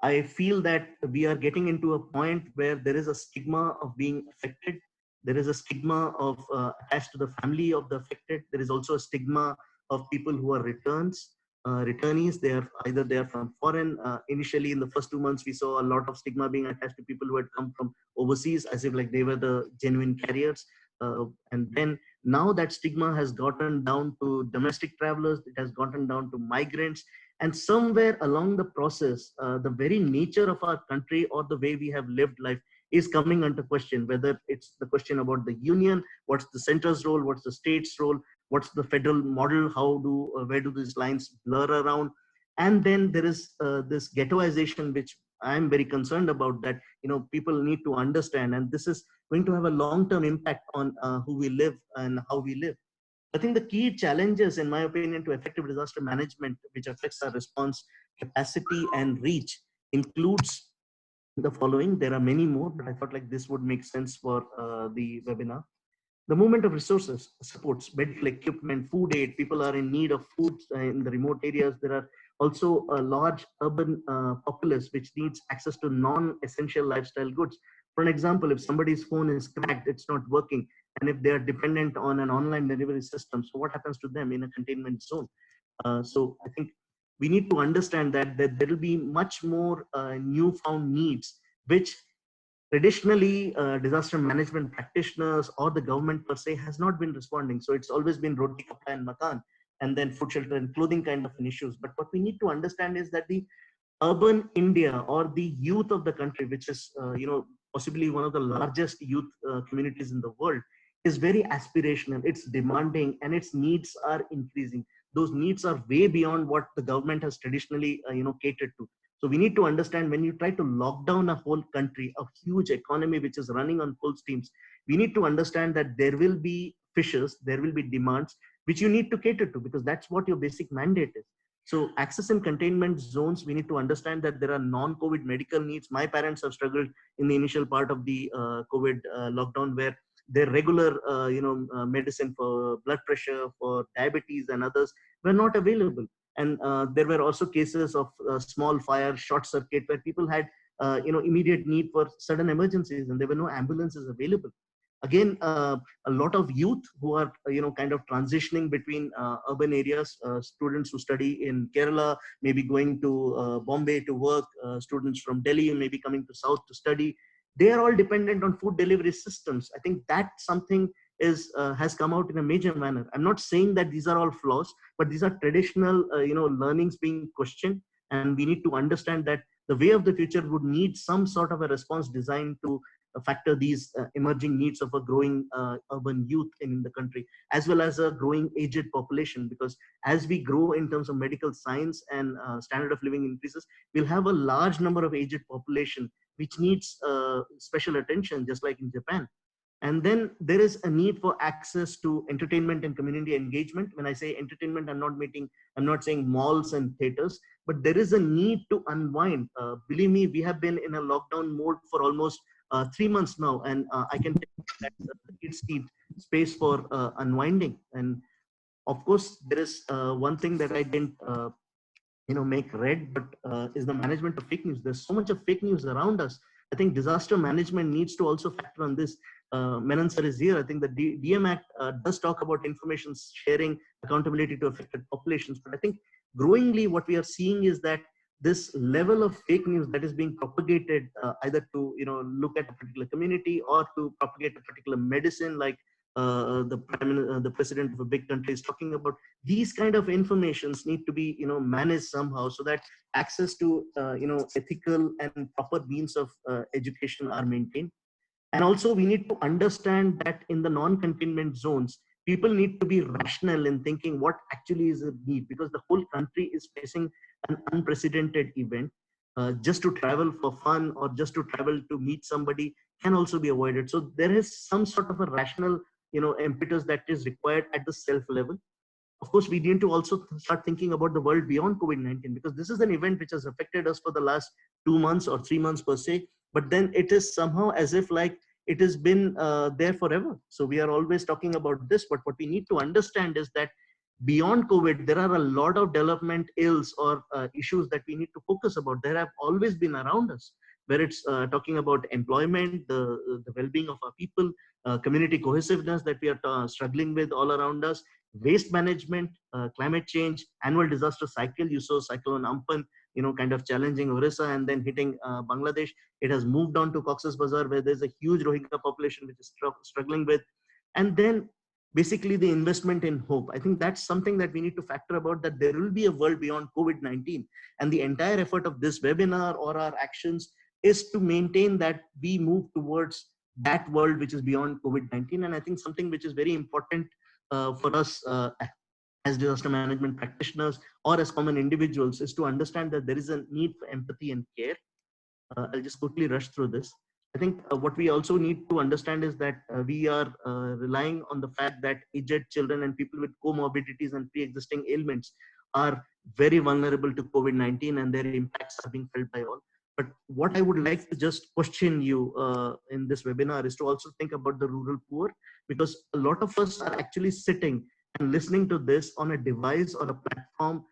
I feel that we are getting into a point where there is a stigma of being affected. There is a stigma of attached to the family of the affected. There is also a stigma of people who are returnees. They are from foreign. Initially, in the first 2 months, we saw a lot of stigma being attached to people who had come from overseas, as if like they were the genuine carriers. And then now that stigma has gotten down to domestic travelers, it has gotten down to migrants, and somewhere along the process, the very nature of our country or the way we have lived life is coming under question, whether it's the question about the union, what's the center's role, what's the state's role, what's the federal model, where do these lines blur around. And then there is this ghettoization, which I'm very concerned about, that people need to understand, and this is going to have a long-term impact on who we live and how we live. I think the key challenges, in my opinion, to effective disaster management, which affects our response capacity and reach, includes the following. There are many more, but I thought like this would make sense for the webinar. The movement of resources supports medical equipment, food aid. People are in need of food in the remote areas. There are also a large urban populace which needs access to non-essential lifestyle goods. For an example, if somebody's phone is cracked, it's not working, and if they are dependent on an online delivery system, so what happens to them in a containment zone? So I think we need to understand that there will be much more newfound needs, which traditionally disaster management practitioners or the government per se has not been responding. So it's always been roti kapda and makan, and then food, shelter and clothing kind of an issues. But what we need to understand is that the urban India or the youth of the country, which is possibly one of the largest youth communities in the world, is very aspirational. It's demanding, and its needs are increasing. Those needs are way beyond what the government has traditionally catered to. So we need to understand, when you try to lock down a whole country, a huge economy which is running on full steams, we need to understand that there will be fissures, there will be demands which you need to cater to, because that's what your basic mandate is. So access and containment zones, we need to understand that there are non-COVID medical needs. My parents have struggled in the initial part of the COVID lockdown, where their regular medicine for blood pressure, for diabetes and others were not available. And there were also cases of small fire, short circuit, where people had immediate need for sudden emergencies, and there were no ambulances available. Again, a lot of youth who are kind of transitioning between urban areas, students who study in Kerala, maybe going to Bombay to work, students from Delhi maybe coming to South to study. They are all dependent on food delivery systems. I think that something is has come out in a major manner. I'm not saying that these are all flaws, but these are traditional learnings being questioned, and we need to understand that the way of the future would need some sort of a response designed to factor these emerging needs of a growing urban youth in the country, as well as a growing aged population. Because as we grow in terms of medical science and standard of living increases, we'll have a large number of aged population which needs special attention, just like in Japan. And then there is a need for access to entertainment and community engagement. When I say entertainment, I'm not saying malls and theaters, but there is a need to unwind. Believe me, we have been in a lockdown mode for almost 3 months now, and I can tell you that the kids need space for unwinding. And of course, there is one thing that I didn't make red, but is the management of fake news. There's so much of fake news around us. I think disaster management needs to also factor on this. Menon sir is here. I think the DMA Act does talk about information sharing, accountability to affected populations. But I think growingly what we are seeing is that this level of fake news that is being propagated, either to look at a particular community or to propagate a particular medicine, like the president of a big country is talking about. These kind of informations need to be managed somehow, so that access to ethical and proper means of education are maintained. And also we need to understand that in the non-containment zones, people need to be rational in thinking what actually is a need, because the whole country is facing an unprecedented event. Just to travel for fun or just to travel to meet somebody can also be avoided. So there is some sort of a rational impetus that is required at the self level. Of course, we need to also start thinking about the world beyond COVID-19, because this is an event which has affected us for the last 2 months or 3 months per se, but then it is somehow as if like it has been there forever. So we are always talking about this, but what we need to understand is that beyond COVID, there are a lot of development ills or issues that we need to focus about. There have always been around us, where it's talking about employment, the well-being of our people, community cohesiveness that we are struggling with all around us, waste management, climate change, annual disaster cycle. You saw Cyclone Ampan, kind of challenging Orissa and then hitting Bangladesh. It has moved on to Cox's Bazar, where there's a huge Rohingya population which is struggling with. And then basically the investment in hope. I think that's something that we need to factor about, that there will be a world beyond COVID-19. And the entire effort of this webinar or our actions is to maintain that we move towards that world which is beyond COVID-19. And I think something which is very important for us as disaster management practitioners or as common individuals is to understand that there is a need for empathy and care. I'll just quickly rush through this. I think what we also need to understand is that we are relying on the fact that aged children and people with comorbidities and pre-existing ailments are very vulnerable to COVID-19, and their impacts are being felt by all. But what I would like to just question you in this webinar is to also think about the rural poor, because a lot of us are actually sitting and listening to this on a device or a platform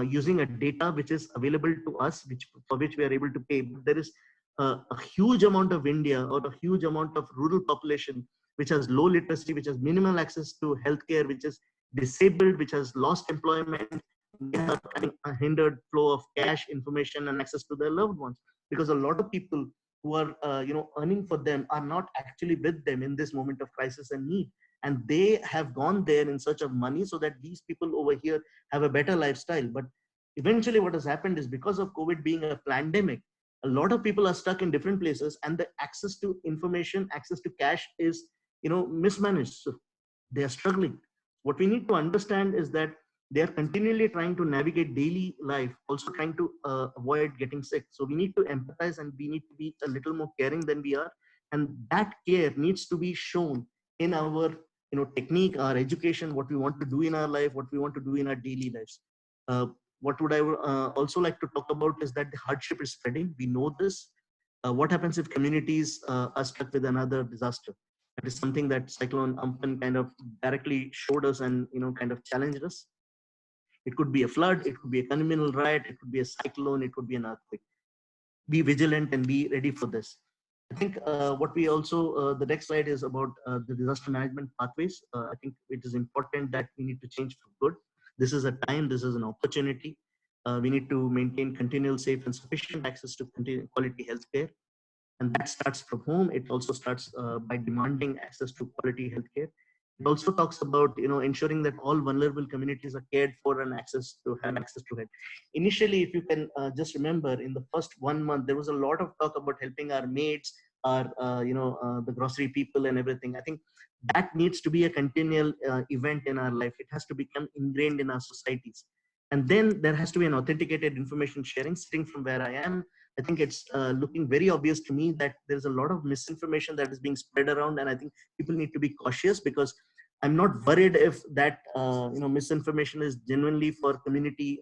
using a data which is available to us, for which we are able to pay. But there is a huge amount of India, or a huge amount of rural population which has low literacy, which has minimal access to healthcare, which is disabled, which has lost employment, having a hindered flow of cash, information, and access to their loved ones. Because a lot of people who are earning for them are not actually with them in this moment of crisis and need, and they have gone there in search of money so that these people over here have a better lifestyle. But eventually what has happened is, because of COVID being a pandemic, a lot of people are stuck in different places, and the access to information, access to cash is mismanaged. So they are struggling. What we need to understand is that they are continually trying to navigate daily life, also trying to avoid getting sick. So we need to empathize, and we need to be a little more caring than we are, and that care needs to be shown in our technique, our education, what we want to do in our life, what we want to do in our daily lives. What would I also like to talk about is that the hardship is spreading. We know this. What happens if communities are stuck with another disaster? That is something that Cyclone Amphan kind of directly showed us and kind of challenged us. It could be a flood, it could be a communal riot, it could be a cyclone, it could be an earthquake. Be vigilant and be ready for this. I think what we also, the next slide is about the disaster management pathways. I think it is important that we need to change for good. This is a time, this is an opportunity. We need to maintain continual, safe, and sufficient access to quality healthcare. And that starts from home. It also starts by demanding access to quality healthcare. It also talks about ensuring that all vulnerable communities are cared for and have access to it. Initially, if you can just remember, in the first 1 month, there was a lot of talk about helping our maids, our the grocery people and everything. I think that needs to be a continual event in our life. It has to become ingrained in our societies. And then there has to be an authenticated information sharing. Sitting from where I am, I think it's looking very obvious to me that there's a lot of misinformation that is being spread around, and I think people need to be cautious, because I'm not worried if that misinformation is genuinely for community,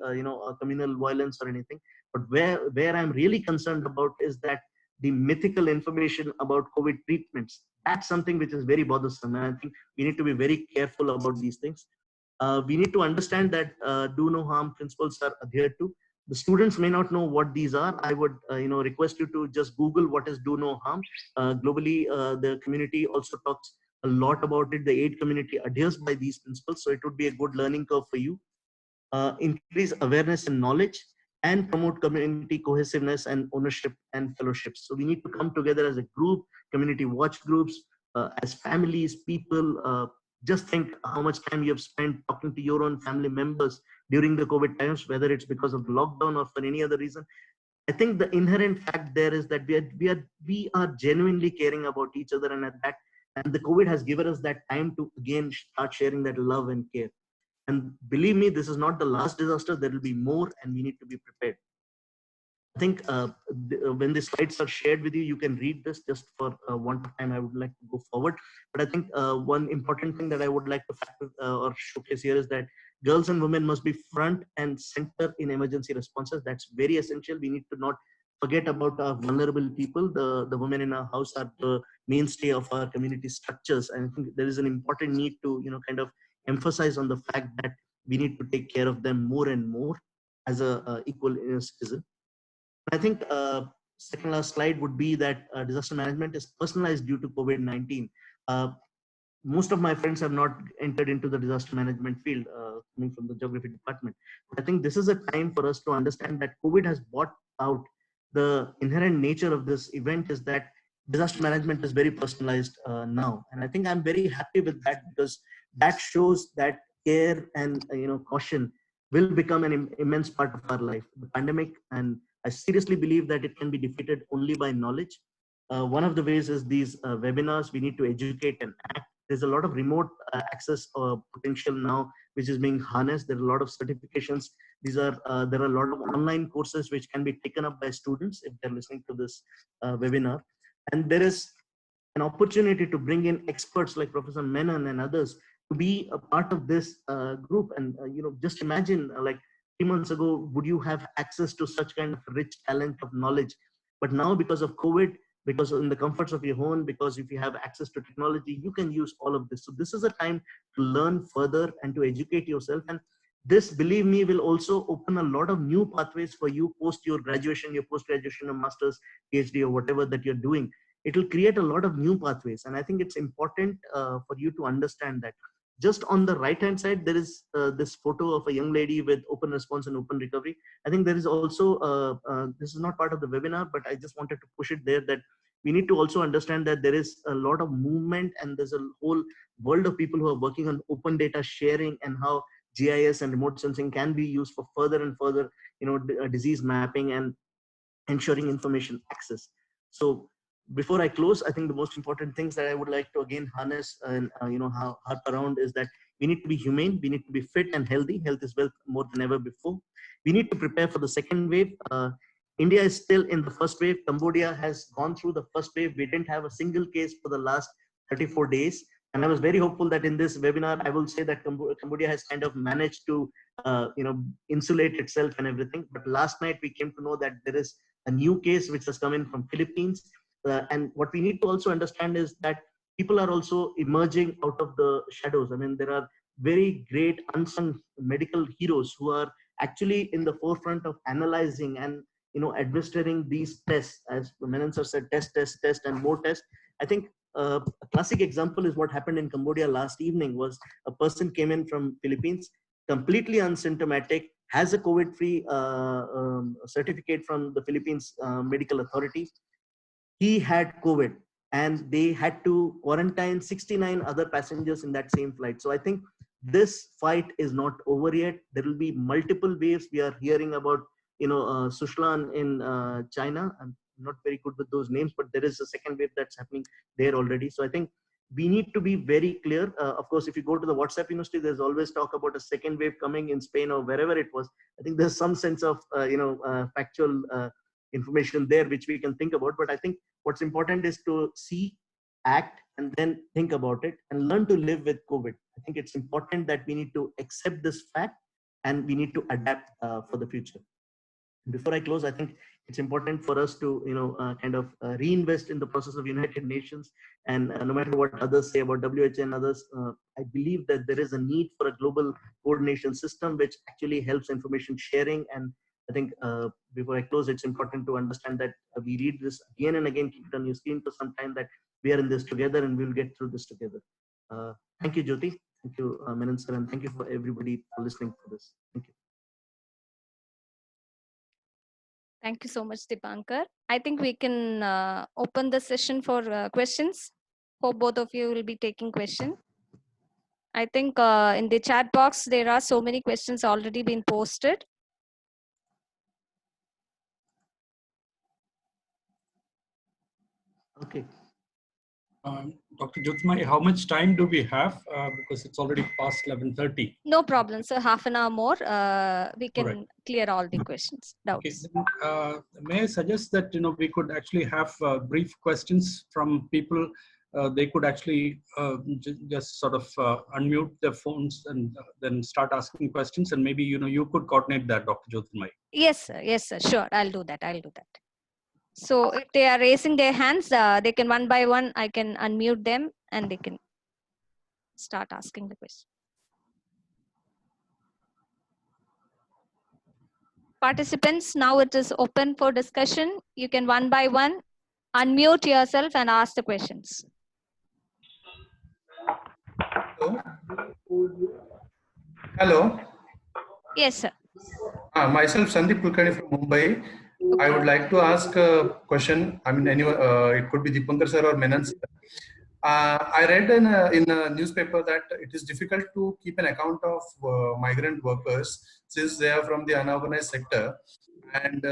communal violence or anything. But where I'm really concerned about is that the mythical information about COVID treatments. That's something which is very bothersome, and I think we need to be very careful about these things. We need to understand that do no harm principles are adhered to. The students may not know what these are. I would request you to just Google what is do no harm. Globally, the community also talks a lot about it. The aid community adheres by these principles, so it would be a good learning curve for you. Increase awareness and knowledge, and promote community cohesiveness and ownership and fellowships. So we need to come together as a group, community watch groups, as families, people. Just think how much time you have spent talking to your own family members during the COVID times, whether it's because of the lockdown or for any other reason. I think the inherent fact there is that we are genuinely caring about each other, and the COVID has given us that time to again start sharing that love and care. And believe me, this is not the last disaster. There will be more, and we need to be prepared. I think when the slides are shared with you, you can read this just for one time. I would like to go forward. But I think one important thing that I would like to factor or showcase here is that girls and women must be front and center in emergency responses. That's very essential. We need to not forget about our vulnerable people. The women in our house are the mainstay of our community structures. And I think there is an important need to kind of emphasize on the fact that we need to take care of them more and more as a equal citizen. I think second last slide would be that disaster management is personalized due to COVID-19. Most of my friends have not entered into the disaster management field, coming from the geography department. But I think this is a time for us to understand that COVID has brought out the inherent nature of this event is that disaster management is very personalized now. And I think I'm very happy with that, because that shows that care and caution will become an immense part of our life. The pandemic, and I seriously believe that it can be defeated only by knowledge. One of the ways is these webinars. We need to educate and act. There's a lot of remote access potential now, which is being harnessed. There are a lot of certifications. There are a lot of online courses which can be taken up by students if they're listening to this webinar. And there is an opportunity to bring in experts like Professor Menon and others to be a part of this group. And just imagine, like 3 months ago, would you have access to such kind of rich talent of knowledge? But now, because of COVID, because in the comforts of your home, because if you have access to technology, you can use all of this. So this is a time to learn further and to educate yourself. And this, believe me, will also open a lot of new pathways for you post your graduation, your post-graduation, or master's, PhD, or whatever that you're doing. It will create a lot of new pathways. And I think it's important for you to understand that. Just on the right hand side, there is this photo of a young lady with open response and open recovery. I think there is also, this is not part of the webinar, but I just wanted to push it there, that we need to also understand that there is a lot of movement and there's a whole world of people who are working on open data sharing and how GIS and remote sensing can be used for further and further, disease mapping and ensuring information access. So before I close, I think the most important things that I would like to again harness and harp around is that we need to be humane, we need to be fit and healthy. Health is wealth more than ever before. We need to prepare for the second wave. India is still in the first wave. Cambodia has gone through the first wave. We didn't have a single case for the last 34 days. And I was very hopeful that in this webinar, I will say that Cambodia has kind of managed to, insulate itself and everything. But last night we came to know that there is a new case which has come in from Philippines. And what we need to also understand is that people are also emerging out of the shadows. I mean, there are very great unsung medical heroes who are actually in the forefront of analyzing and administering these tests. As Menon sir said, test, and more tests. I think a classic example is what happened in Cambodia last evening. Was a person came in from Philippines, completely unsymptomatic, has a COVID-free certificate from the Philippines medical authority. He had COVID and they had to quarantine 69 other passengers in that same flight. So I think this fight is not over yet. There will be multiple waves. We are hearing about, Suslan in China. I'm not very good with those names, but there is a second wave that's happening there already. So I think we need to be very clear. Of course, if you go to the WhatsApp University, there's always talk about a second wave coming in Spain or wherever it was. I think there's some sense of, factual information there which we can think about. But I think what's important is to see, act, and then think about it and learn to live with COVID. I think it's important that we need to accept this fact and we need to adapt for the future. Before I close, I think it's important for us to, reinvest in the process of United Nations. And no matter what others say about WHO and others, I believe that there is a need for a global coordination system which actually helps information sharing. And I think before I close, it's important to understand that we read this again and again, keep it on your screen for some time, that we are in this together and we'll get through this together. Thank you, Jyoti. Thank you, Menon sir, and thank you for everybody for listening to this. Thank you. Thank you so much, Dipankar. I think we can open the session for questions. Hope both of you will be taking questions. I think in the chat box, there are so many questions already been posted. Okay. Dr. Jyotirmay, how much time do we have? Because it's already past 11:30. No problem. So half an hour more, we can clear all the questions, doubts. Okay. Then, may I suggest that we could actually have brief questions from people. They could actually just sort of unmute their phones and then start asking questions. And maybe you could coordinate that, Dr. Jyotirmay. Yes, sir. Yes, sir. Sure, I'll do that. I'll do that. So if they are raising their hands, they can one by one, I can unmute them and they can start asking the question. Participants, now it is open for discussion. You can one by one unmute yourself and ask the questions. Hello. Hello. Yes, sir. Myself, Sandeep Kulkarni from Mumbai. I would like to ask a question. I mean, anyone, it could be Dipankar sir or Menon sir. I read in a newspaper that it is difficult to keep an account of migrant workers since they are from the unorganized sector, and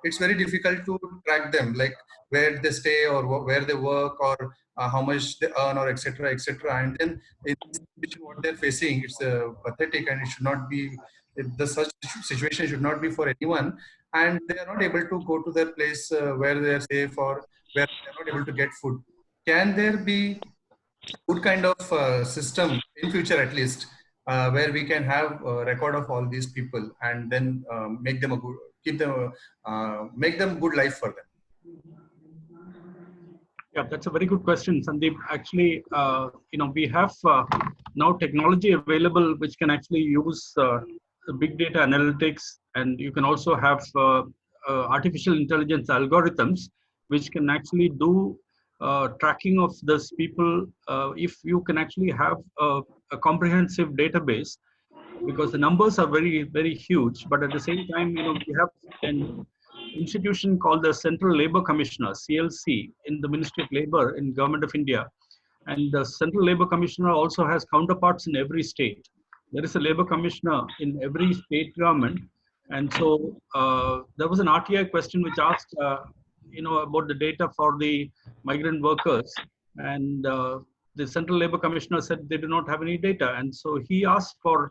it's very difficult to track them, like where they stay or where they work or how much they earn or etc. etc. And then in this situation, what they're facing, it's pathetic, and it should not be. Such situation should not be for anyone, and they are not able to go to their place where they are safe or where they are not able to get food. Can there be good kind of system in future, at least, where we can have a record of all these people and then make them a good, make them good life for them? Yeah, that's a very good question, Sandeep. Actually, we have now technology available which can actually use big data analytics, and you can also have artificial intelligence algorithms which can actually do tracking of these people. If you can actually have a comprehensive database, because the numbers are very, very huge, but at the same time, we have an institution called the Central Labor Commissioner, CLC, in the Ministry of Labor in Government of India. And the Central Labor Commissioner also has counterparts in every state. There is a Labor Commissioner in every state government. And so there was an RTI question which asked, about the data for the migrant workers. And the Central Labor Commissioner said they do not have any data. And so he asked for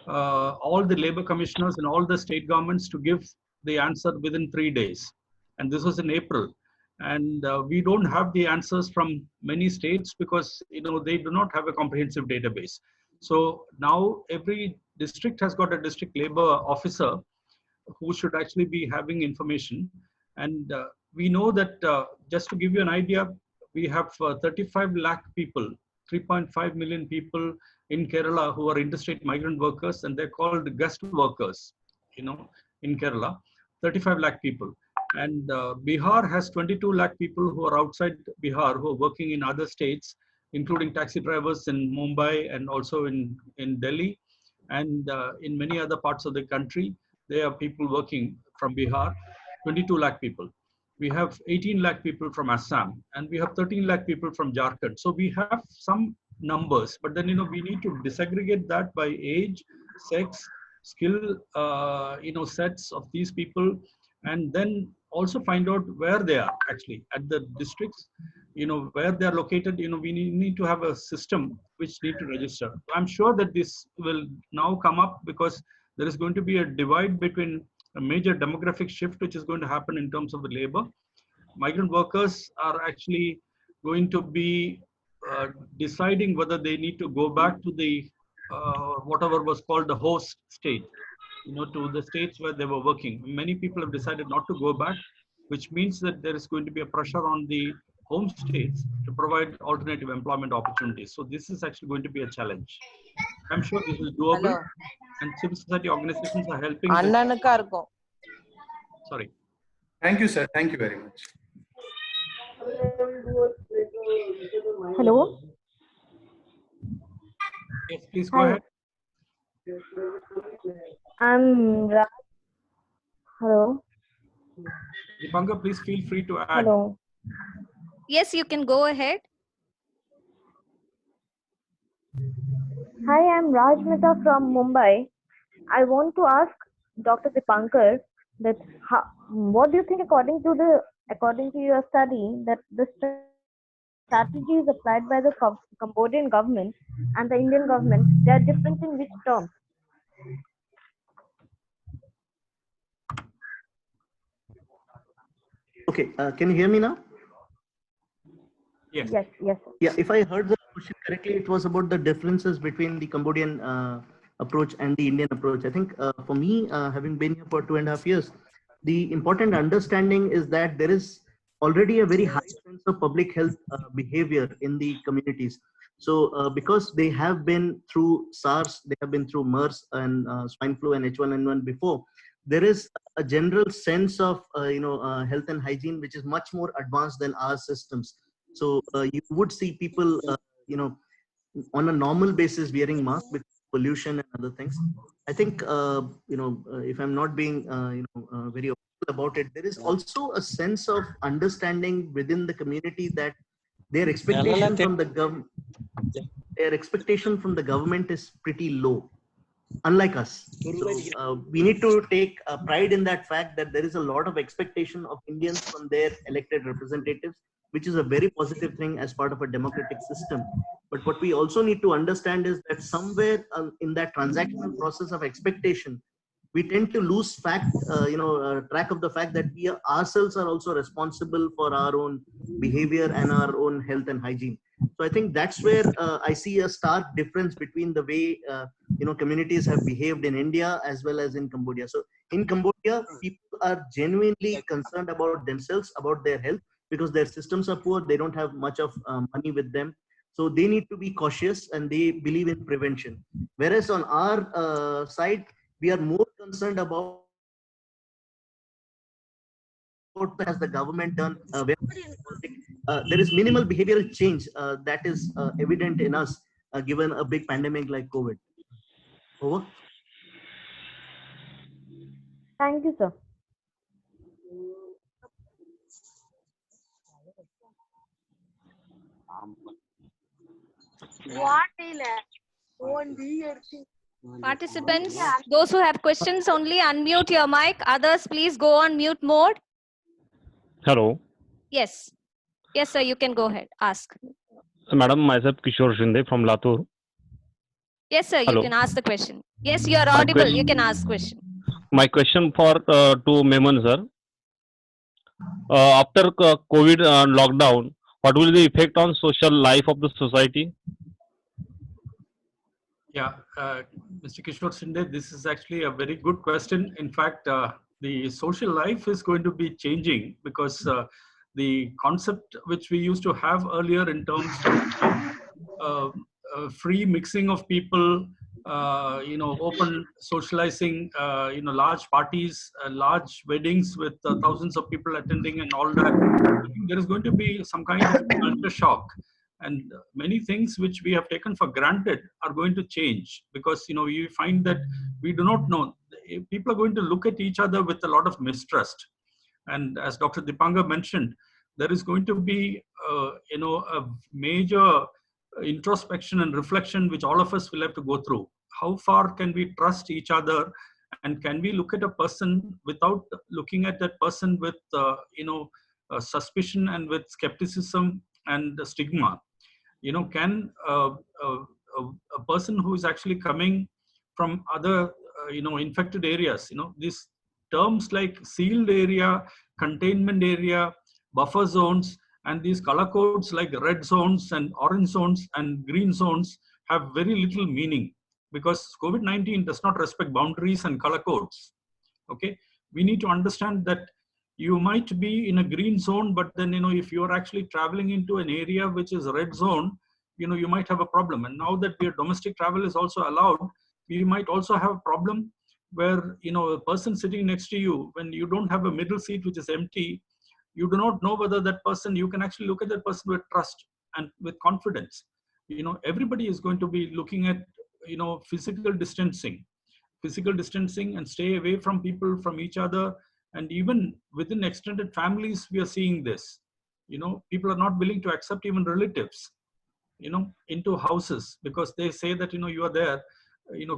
all the labor commissioners and all the state governments to give the answer within 3 days. And this was in April. And we don't have the answers from many states because they do not have a comprehensive database. So now every district has got a district labor officer who should actually be having information. And we know that, just to give you an idea, we have 35 lakh people, 3.5 million people in Kerala who are interstate migrant workers, and they're called guest workers, in Kerala, 35 lakh people. And Bihar has 22 lakh people who are outside Bihar, who are working in other states, including taxi drivers in Mumbai and also in Delhi. And in many other parts of the country, there are people working from Bihar, 22 lakh people. We have 18 lakh people from Assam, and we have 13 lakh people from Jharkhand. So we have some numbers, but then we need to disaggregate that by age, sex, skill, sets of these people, and then also find out where they are actually at the districts, where they are located. We need to have a system which need to register. I'm sure that this will now come up because there is going to be a divide between a major demographic shift which is going to happen in terms of the labor. Migrant workers are actually going to be deciding whether they need to go back to the whatever was called the host state, to the states where they were working. Many people have decided not to go back, which means that there is going to be a pressure on the home states to provide alternative employment opportunities. So this is actually going to be a challenge. I'm sure this is doable, and civil society organizations are helping. Sorry. Thank you, sir. Thank you very much. Hello. Yes, please go ahead. I'm Raj. Hello. Dipankar, please feel free to add. Hello. Yes, you can go ahead. Hi, I'm Raj Mehta from Mumbai. I want to ask Dr. Dipankar that what do you think, according to your study, that the strategies applied by the Cambodian government and the Indian government, they are different in which terms? Okay, can you hear me now? Yes. Yes, yes. Yeah, if I heard the question correctly, it was about the differences between the Cambodian approach and the Indian approach. I think for me, having been here for 2.5 years, the important understanding is that there is already a very high sense of public health behavior in the communities. So because they have been through SARS, they have been through MERS and swine flu and H1N1 before, there is a general sense of health and hygiene which is much more advanced than our systems. So you would see people on a normal basis wearing masks with pollution and other things. I think if I'm not being very official about it, there is also a sense of understanding within the community that their expectation from the government is pretty low, unlike us. So we need to take pride in that fact that there is a lot of expectation of Indians from their elected representatives, which is a very positive thing as part of a democratic system. But what we also need to understand is that somewhere in that transactional process of expectation, we tend to lose track of the fact that we ourselves are also responsible for our own behavior and our own health and hygiene. So I think that's where I see a stark difference between the way communities have behaved in India as well as in Cambodia. So in Cambodia, people are genuinely concerned about themselves, about their health, because their systems are poor. They don't have much of money with them. So they need to be cautious and they believe in prevention. Whereas on our side, we are more concerned about what has the government done. There is minimal behavioral change that is evident in us, given a big pandemic like COVID. Over. Thank you, sir. Participants, those who have questions, only unmute your mic. Others, please go on mute mode. Hello. Yes. Yes, sir, you can go ahead. Ask. Madam, myself Kishore Shinde from Latur. Yes, sir, you Hello. can ask the question. Yes, you are audible. You can ask question. My question for to Menon, sir. After COVID lockdown, what will be the effect on social life of the society? Yeah, Mr. Kishore Shinde, this is actually a very good question. In fact, the social life is going to be changing because the concept which we used to have earlier in terms of free mixing of people, open socializing, large parties, large weddings with thousands of people attending and all that, I think there is going to be some kind of culture shock. And many things which we have taken for granted are going to change because, you find that we do not know. People are going to look at each other with a lot of mistrust. And as Dr. Dipankar mentioned, there is going to be, a major introspection and reflection which all of us will have to go through. How far can we trust each other, and can we look at a person without looking at that person with suspicion and with skepticism and stigma? Can a person who is actually coming from other infected areas, these terms like sealed area, containment area, buffer zones, and these color codes like red zones and orange zones and green zones have very little meaning because COVID-19 does not respect boundaries and color codes. Okay, we need to understand that you might be in a green zone, but then if you are actually traveling into an area which is a red zone, you might have a problem. And now that your domestic travel is also allowed, we might also have a problem where a person sitting next to you, when you don't have a middle seat which is empty, you do not know whether that person, you can actually look at that person with trust and with confidence. Everybody is going to be looking at physical distancing and stay away from people, from each other. And even within extended families, we are seeing this. People are not willing to accept even relatives into houses because they say that you are there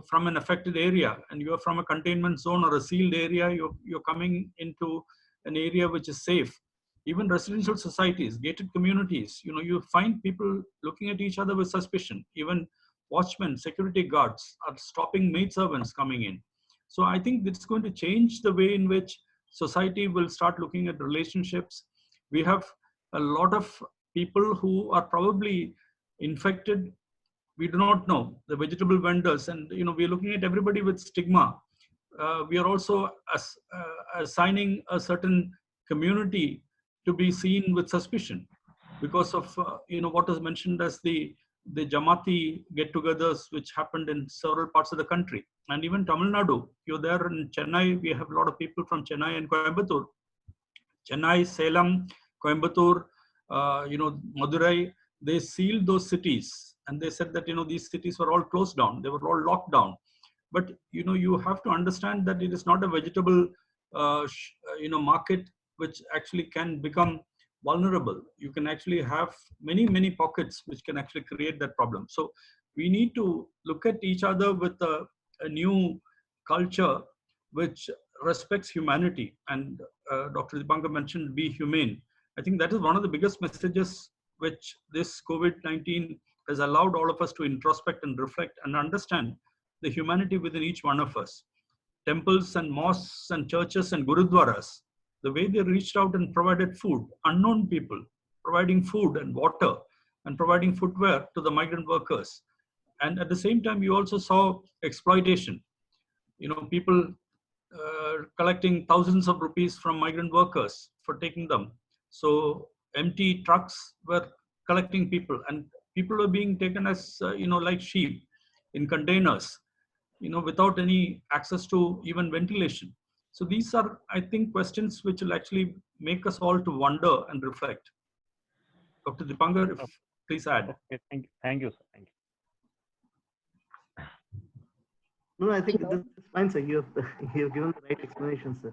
from an affected area and you are from a containment zone or a sealed area. You're coming into an area which is safe. Even residential societies, gated communities, you find people looking at each other with suspicion. Even watchmen, security guards are stopping maid servants coming in. So I think it's going to change the way in which society will start looking at relationships. We have a lot of people who are probably infected. We do not know. The vegetable vendors, and we're looking at everybody with stigma. We are also assigning a certain community to be seen with suspicion because of what is mentioned as the Jamati get-togethers which happened in several parts of the country. And even Tamil Nadu, you're there in Chennai, we have a lot of people from Chennai and Coimbatore. Chennai, Salem, Coimbatore, Madurai, they sealed those cities and they said that these cities were all closed down, they were all locked down. But you have to understand that it is not a vegetable market which actually can become vulnerable. You can actually have many pockets which can actually create that problem. So we need to look at each other with a new culture which respects humanity. And Dr. Dipankar mentioned be humane. I think that is one of the biggest messages which this COVID-19 has allowed all of us to introspect and reflect and understand the humanity within each one of us. temples and mosques and churches and gurudwaras, the way they reached out and provided food, unknown people, providing food and water and providing footwear to the migrant workers. And at the same time, you also saw exploitation. People collecting thousands of rupees from migrant workers for taking them. So empty trucks were collecting people, and people were being taken as, like sheep in containers, without any access to even ventilation. So these are, I think, questions which will actually make us all to wonder and reflect. Dr. Dipankar, please add. Okay, thank you, sir. Thank you. No, I think this is fine, sir. You have given the right explanation, sir.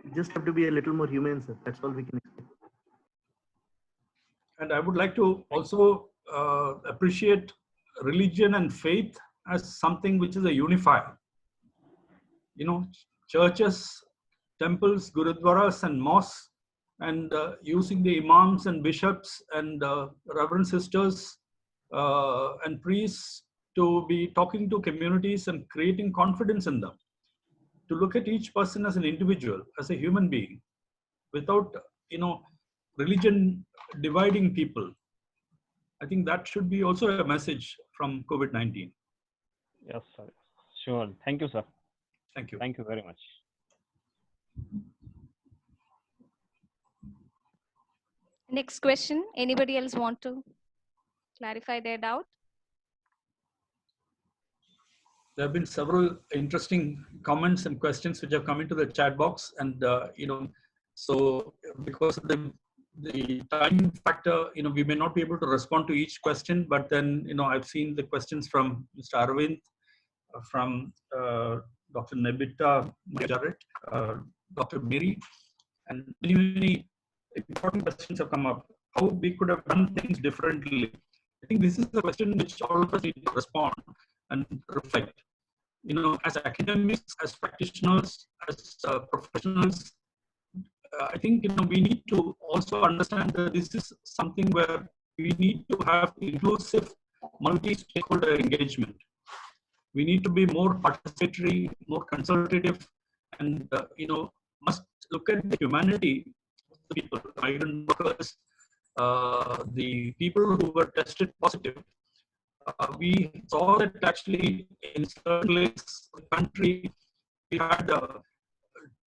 You just have to be a little more humane, sir. That's all we can expect. And I would like to also appreciate religion and faith as something which is a unifier. Churches, temples, gurudwaras, and mosques, and using the imams and bishops and reverend sisters and priests to be talking to communities and creating confidence in them, to look at each person as an individual, as a human being, without, religion dividing people. I think that should be also a message from COVID-19. Yes, sir. Sure. Thank you, sir. Thank you. Thank you very much. Next question. Anybody else want to clarify their doubt? There have been several interesting comments and questions which have come into the chat box, and so because of the time factor, we may not be able to respond to each question. But then, I've seen the questions from Mr. Arvind, from Dr. Nebita Majaret, Dr. Miri, and many important questions have come up. How we could have done things differently. I think this is a question which all of us need to respond and reflect. As academics, as practitioners, as professionals, I think we need to also understand that this is something where we need to have inclusive, multi-stakeholder engagement. We need to be more participatory, more consultative, and must look at the humanity of the people, migrant workers, the people who were tested positive. We saw that actually in certain places of the country, we had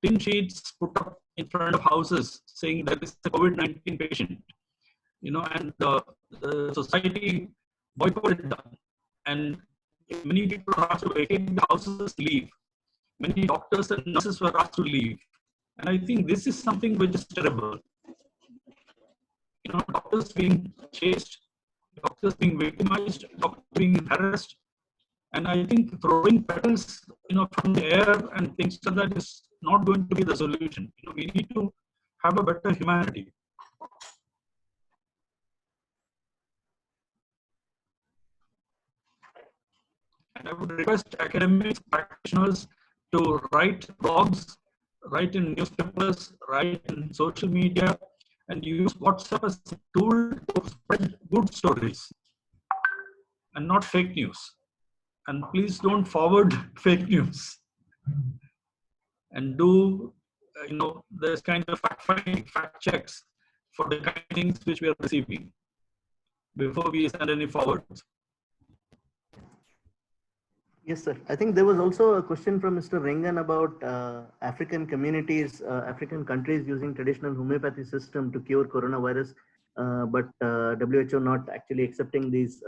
tin sheets put up in front of houses saying that this is a COVID-19 patient, and the society boycotted them. And many people were asked to vacate the houses to leave. Many doctors and nurses were asked to leave. And I think this is something which is terrible. Doctors being chased, doctors being victimized, doctors being harassed. And I think throwing petals, from the air and things like that is not going to be the solution. We need to have a better humanity. And I would request academics, practitioners to write blogs, write in newspapers, write in social media, and use WhatsApp as a tool to spread good stories and not fake news. And please don't forward fake news. And do, this kind of fact checks for the kind of things which we are receiving before we send any forwards. Yes, sir. I think there was also a question from Mr. Rengan about African communities, African countries using traditional homeopathy system to cure coronavirus, but WHO not actually accepting these,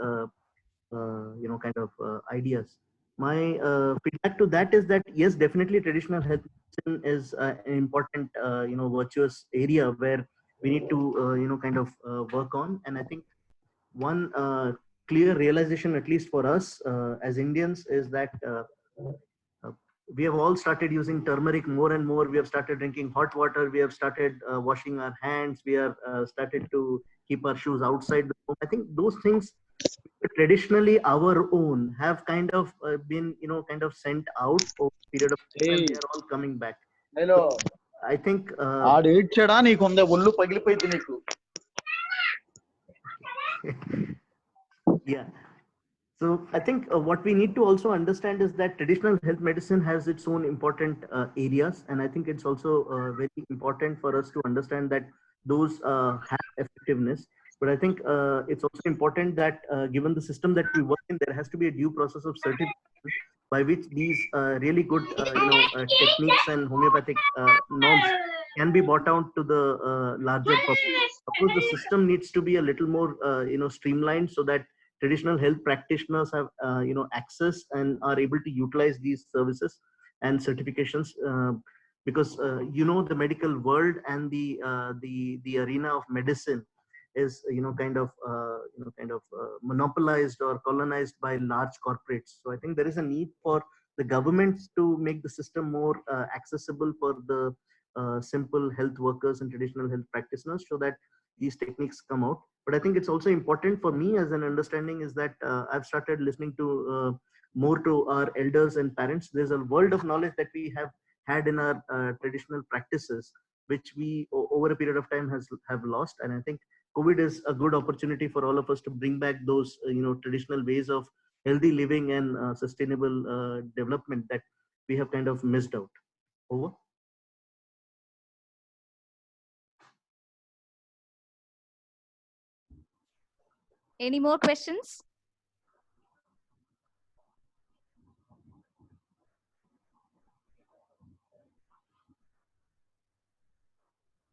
kind of ideas. My feedback to that is that yes, definitely traditional health medicine is an important, virtuous area where we need to, kind of work on. And I think one clear realization, at least for us as Indians, is that we have all started using turmeric more and more. We have started drinking hot water. We have started washing our hands. We have started to keep our shoes outside the home. I think those things traditionally our own have kind of been, kind of sent out over a period of time, and they are all coming back. Hello. So I think yeah. So I think what we need to also understand is that traditional health medicine has its own important areas, and I think it's also very important for us to understand that those have effectiveness. But I think it's also important that given the system that we work in, there has to be a due process of certification by which these really good, techniques and homeopathic norms can be brought out to the larger public. Of course, the system needs to be a little more, streamlined so that traditional health practitioners have access and are able to utilize these services and certifications, because the medical world and the arena of medicine is monopolized or colonized by large corporates. So I think there is a need for the governments to make the system more accessible for the simple health workers and traditional health practitioners so that these techniques come out. But I think it's also important for me as an understanding is that I've started listening to more to our elders and parents. There's a world of knowledge that we have had in our traditional practices, which we over a period of time have lost. And I think COVID is a good opportunity for all of us to bring back those traditional ways of healthy living and sustainable development that we have kind of missed out. Over. Any more questions?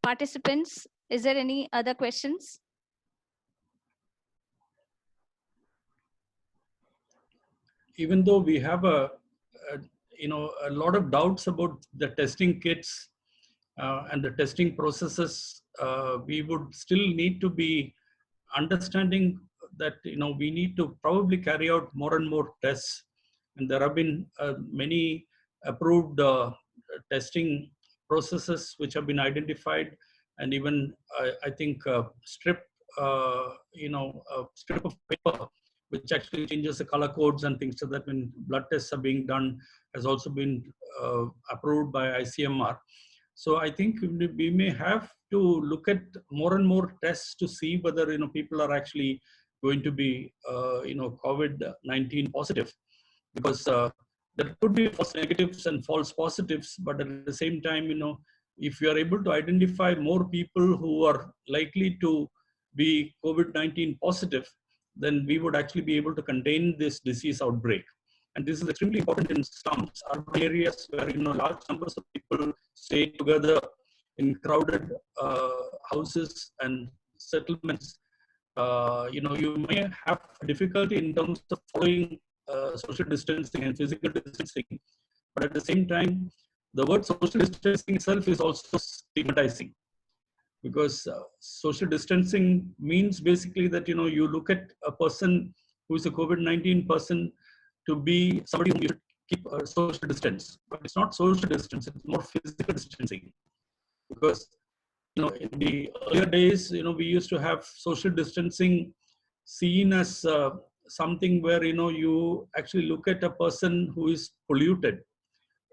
Participants, is there any other questions? Even though we have a lot of doubts about the testing kits and the testing processes, we would still need to be understanding that we need to probably carry out more and more tests, and there have been many approved testing processes which have been identified, and even I think strip strip of paper which actually changes the color codes and things so that when blood tests are being done has also been approved by ICMR. So I think we may have to look at more and more tests to see whether people are actually going to be COVID-19 positive, because there could be false negatives and false positives, but at the same time, if you are able to identify more people who are likely to be COVID-19 positive, then we would actually be able to contain this disease outbreak. And this is extremely important in slums, urban areas where large numbers of people stay together in crowded houses and settlements. You may have difficulty in terms of following social distancing and physical distancing, but at the same time, the word social distancing itself is also stigmatizing, because social distancing means basically that you look at a person who is a COVID-19 person to be somebody whom you should keep a social distance, but it's not social distance; it's more physical distancing, because in the earlier days, we used to have social distancing seen as something where you actually look at a person who is polluted,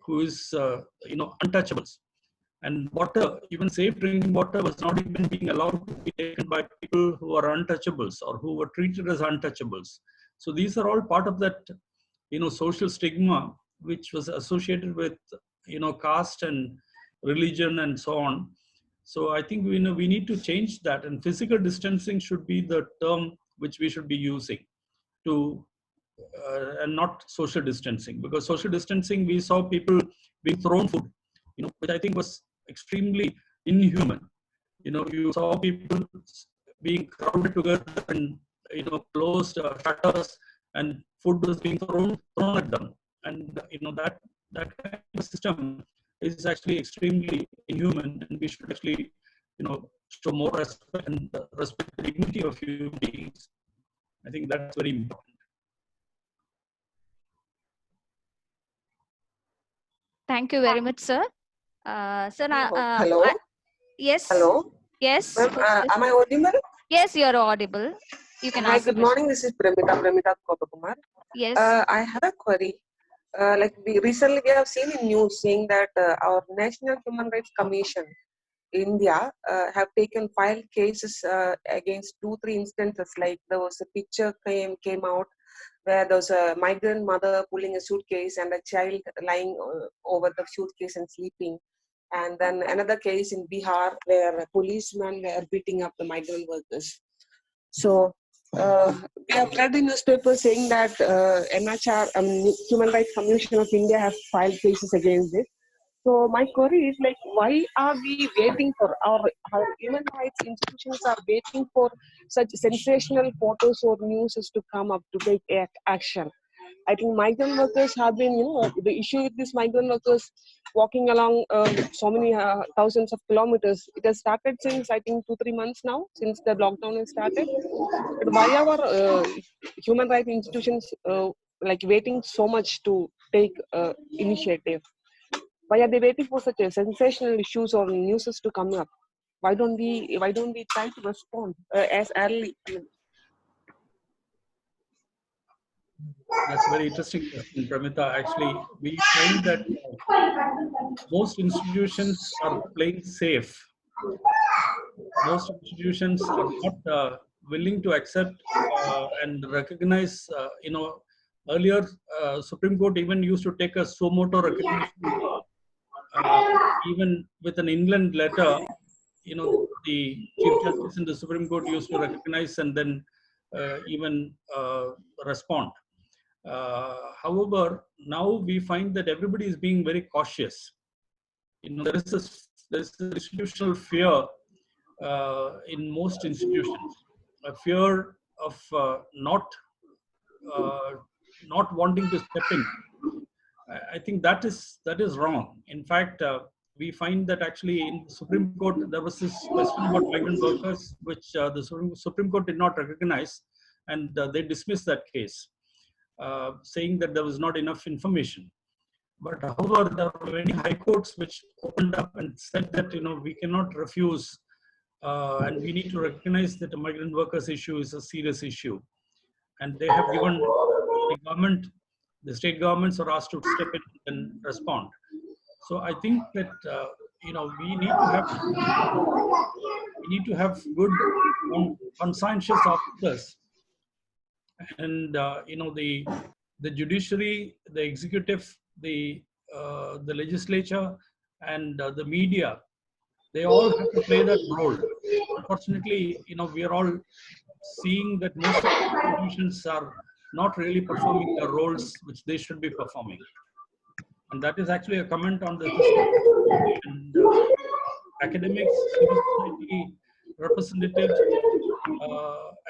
who is untouchables, and water, even safe drinking water, was not even being allowed to be taken by people who are untouchables or who were treated as untouchables. So these are all part of that social stigma which was associated with caste and religion and so on. So I think we need to change that, and physical distancing should be the term which we should be using to and not social distancing, because social distancing, we saw people being thrown food, which I think was extremely inhuman. You saw people being crowded together in closed shutters, and food was being thrown at them, and that kind of system is actually extremely inhuman, and we should actually show more respect and respect the dignity of human beings. I think that's very important. Thank you very much, sir. Sir, Hello. yes. Hello. Yes. Ma'am, am I audible? Yes, you are audible. You can Hi, ask. good morning. This is Premita Kopakumar. Yes. I have a query. Recently we have seen in news saying that our National Human Rights Commission India have filed cases against 2-3 instances. Like there was a picture came out where there was a migrant mother pulling a suitcase and a child lying over the suitcase and sleeping. And then another case in Bihar where policemen were beating up the migrant workers. So we have read the newspaper saying that NHR, Human Rights Commission of India, have filed cases against it. So my query is like, why are we waiting for our human rights institutions are waiting for such sensational photos or news to come up to take action? I think migrant workers have been, the issue with these migrant workers walking along so many thousands of kilometers. It has started since I think 2-3 months now, since the lockdown has started. But why our human rights institutions like waiting so much to take initiative? Why are they waiting for such a sensational issues or news to come up? Why don't we try to respond as early? That's a very interesting question, Pramita. Actually, we find that most institutions are playing safe. Most institutions are not willing to accept and recognize. Earlier Supreme Court even used to take a suo motu recognition, even with an England letter. The Chief Justice in the Supreme Court used to recognize and then even respond. However, now we find that everybody is being very cautious. There is an institutional fear in most institutions, a fear of not wanting to step in. I think that is wrong. In fact, we find that actually in the Supreme Court there was this question about migrant workers, which the Supreme Court did not recognize, and they dismissed that case, saying that there was not enough information. But however, there were many high courts which opened up and said that we cannot refuse, and we need to recognize that the migrant workers issue is a serious issue, and they have given the government, the state governments are asked to step in and respond. So I think that we need to have good conscientious officers, and the judiciary, the executive, the legislature, and the media, they all have to play that role. Unfortunately, we are all seeing that most institutions are not really performing the roles which they should be performing. And that is actually a comment on the system. And academics, civil society representatives,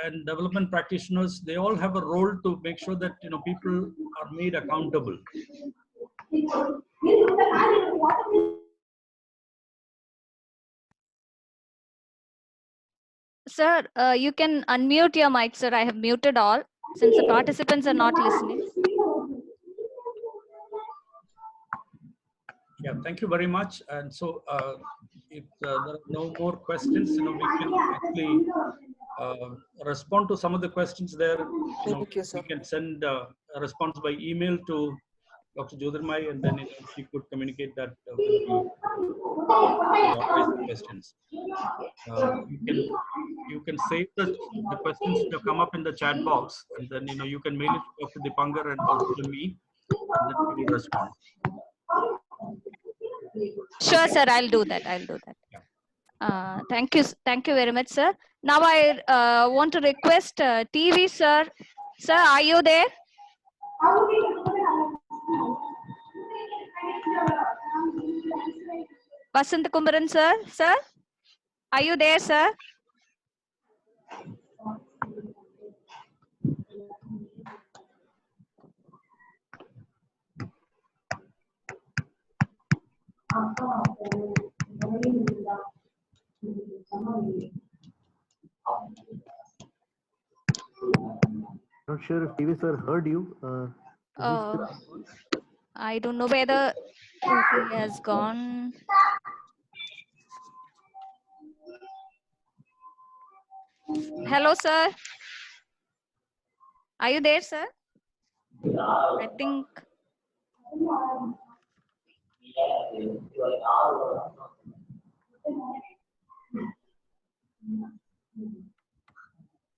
and development practitioners, they all have a role to make sure that people are made accountable. Sir, you can unmute your mic, sir. I have muted all since the participants are not listening. Yeah, thank you very much. And so if there are no more questions, we can actually respond to some of the questions there. Thank you, sir. We can send a response by email to Dr. Jyotirmai, and then she could communicate that with the authorized questions. You can save the questions that have come up in the chat box, and then you can mail it to Dr. Dipankar and also to me, and then we will respond. Sure, sir. I'll do that. Thank you very much, sir. Now I want to request TV, sir. Sir, are you there? Vasant Kumaran, sir. Sir, are you there, sir? Not sure if TV sir heard you. I don't know whether he has gone. Hello, sir. Are you there, sir? I think.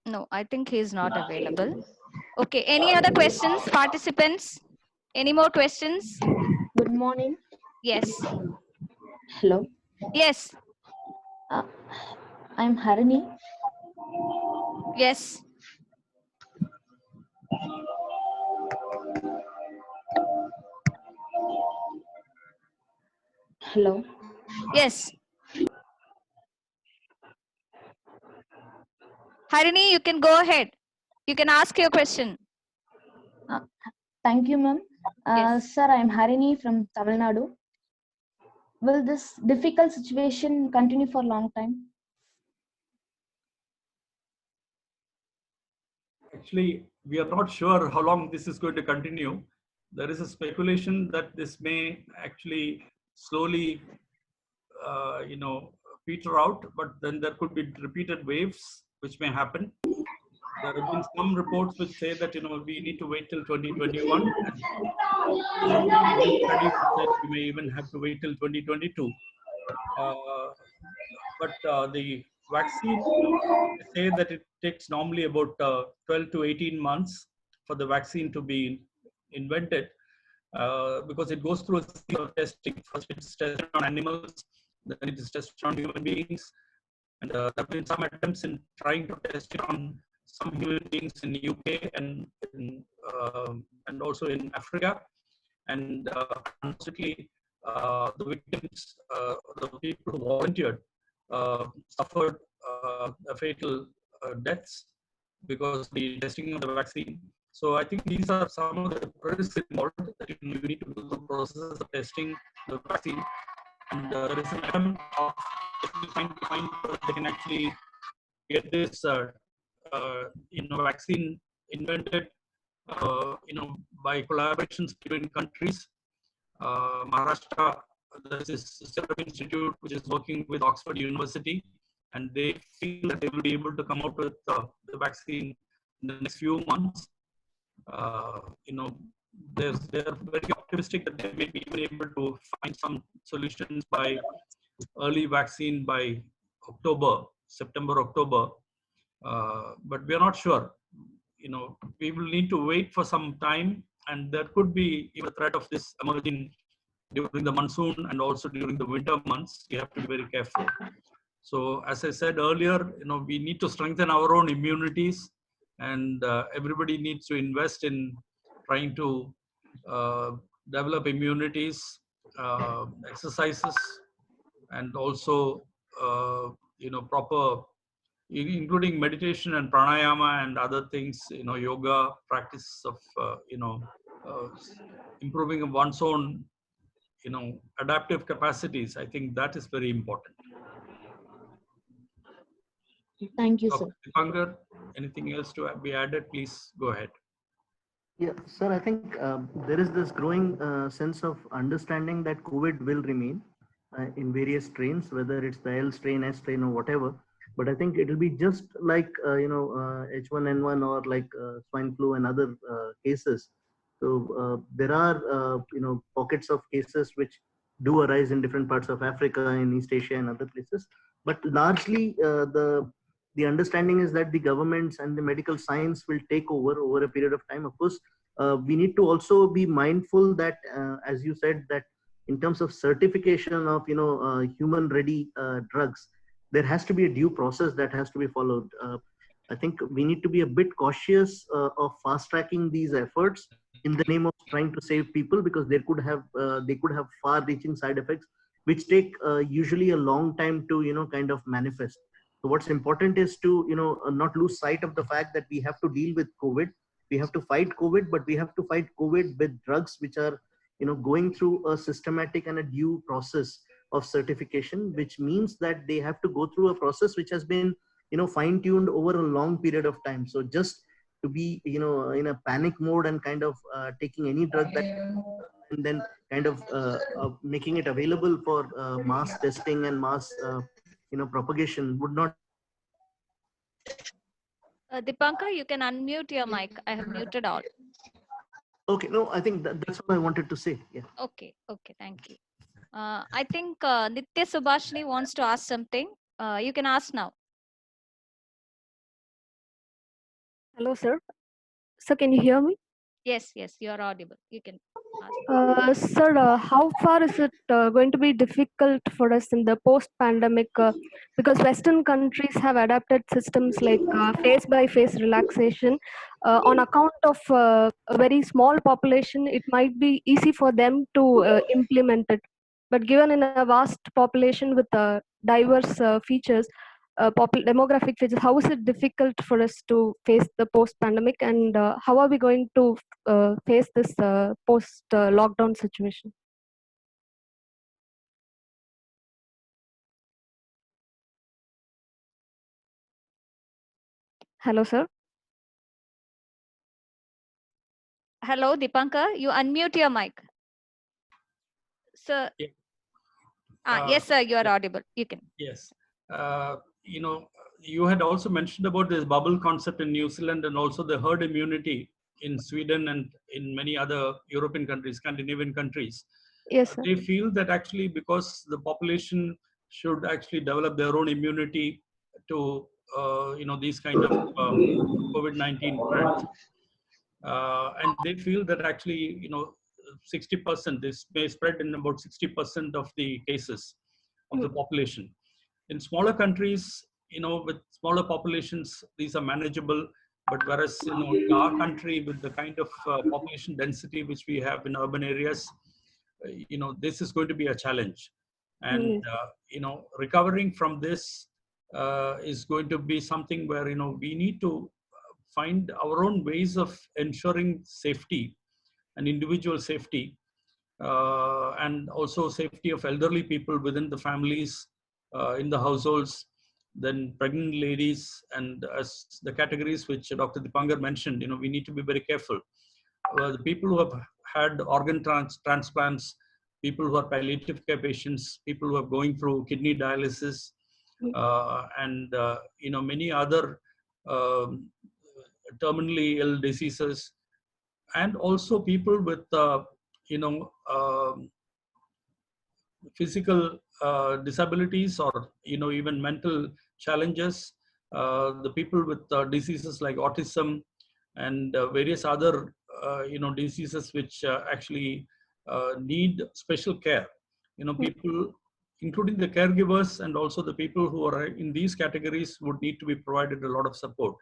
No, I think he is not available. Okay, any other questions, participants? Any more questions? Good morning. Yes. Hello. Yes. Uh, I'm Harini. Yes. Hello. Yes. Harini, you can go ahead. You can ask your question. Uh, Thank you, ma'am. Yes. Sir, I'm Harini from Tamil Nadu. Will this difficult situation continue for a long time? Actually, we are not sure how long this is going to continue. There is a speculation that this may actually slowly, peter out, but then there could be repeated waves which may happen. There have been some reports which say that we need to wait till 2021, and there have been one study which said we may even have to wait till 2022. But the vaccine, they say that it takes normally about 12 to 18 months for the vaccine to be invented, because it goes through a series of testing. First, it's tested on animals, then it is tested on human beings, and there have been some attempts in trying to test it on some human beings in the UK and also in Africa. And unfortunately, the victims, the people who volunteered, suffered a fatal deaths because the testing of the vaccine. So I think these are some of the risks involved, that you need to do the process of testing the vaccine. And there is an attempt of trying to find whether they can actually get this vaccine invented by collaborations between countries. Maharashtra, there's this Serum Institute which is working with Oxford University, and they feel that they will be able to come out with the vaccine in the next few months. They're very optimistic that they may be even able to find some solutions by early vaccine by September, October. But we are not sure. We will need to wait for some time, and there could be even a threat of this emerging during the monsoon and also during the winter months. We have to be very careful. So as I said earlier, we need to strengthen our own immunities, and everybody needs to invest in trying to develop immunities, exercises, and also proper, including meditation and pranayama and other things, yoga, practice of improving one's own adaptive capacities. I think that is very important. Thank you, sir. Dr. Dipankar, anything else to be added? Please go ahead. Yeah, sir, I think there is this growing sense of understanding that COVID will remain in various strains, whether it's the L strain, S strain, or whatever. But I think it will be just like, H1N1 or like swine flu and other cases. So there are, pockets of cases which do arise in different parts of Africa, in East Asia and other places. But largely the understanding is that the governments and the medical science will take over a period of time. Of course, we need to also be mindful that, as you said, that in terms of certification of human ready drugs, there has to be a due process that has to be followed. I think we need to be a bit cautious of fast tracking these efforts in the name of trying to save people, because they could have far reaching side effects which take usually a long time to kind of manifest. So what's important is to not lose sight of the fact that we have to deal with COVID. We have to fight COVID, but we have to fight COVID with drugs which are going through a systematic and a due process of certification, which means that they have to go through a process which has been fine tuned over a long period of time. So just to be in a panic mode and kind of taking any drug that and then kind of making it available for mass testing and mass propagation would not. Dipankar, you can unmute your mic. I have muted all. Okay, no, I think that's what I wanted to say. Yeah. Okay, thank you. I think Nitya Subhashini wants to ask something. You can ask now. Hello, sir. Sir, can you hear me? Yes, yes, you are audible. You can ask. Sir, how far is it going to be difficult for us in the post-pandemic? Because Western countries have adapted systems like face-by-face relaxation. On account of a very small population, it might be easy for them to implement it. But given in a vast population with diverse features, demographic features, how is it difficult for us to face the post-pandemic, and how are we going to face this post lockdown situation? Hello, sir. Hello, Dipankar, you unmute your mic. Sir, Yeah. yes, sir, you are Yeah. audible. You can. Yes. You know, you had also mentioned about this bubble concept in New Zealand and also the herd immunity in Sweden and in many other European countries, Scandinavian countries. Yes, sir. They feel that actually because the population should actually develop their own immunity to, these kind of COVID-19 threats. And they feel that actually, 60%, this may spread in about 60% of the cases of the population. In smaller countries, with smaller populations, these are manageable. But whereas, in our country, with the kind of population density which we have in urban areas, this is going to be a challenge. And, recovering from this is going to be something where, we need to find our own ways of ensuring safety and individual safety, and also safety of elderly people within the families, in the households, then pregnant ladies, and as the categories which Dr. Dipankar mentioned, we need to be very careful. The people who have had organ transplants, people who are palliative care patients, people who are going through kidney dialysis, and many other um, terminally ill diseases, and also people with physical disabilities, or even mental challenges, the people with diseases like autism and various other diseases which actually need special care. People, including the caregivers and also the people who are in these categories, would need to be provided a lot of support.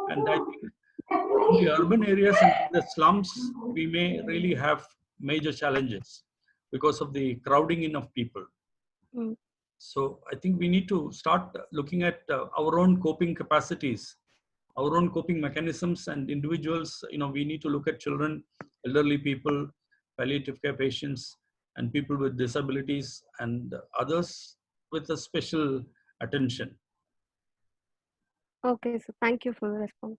And I think in the urban areas and the slums, we may really have major challenges because of the crowding in of people. Mm. So I think we need to start looking at our own coping capacities, our own coping mechanisms, and individuals. We need to look at children, elderly people, palliative care patients, and people with disabilities, and others with a special attention. Okay, so thank you for the response.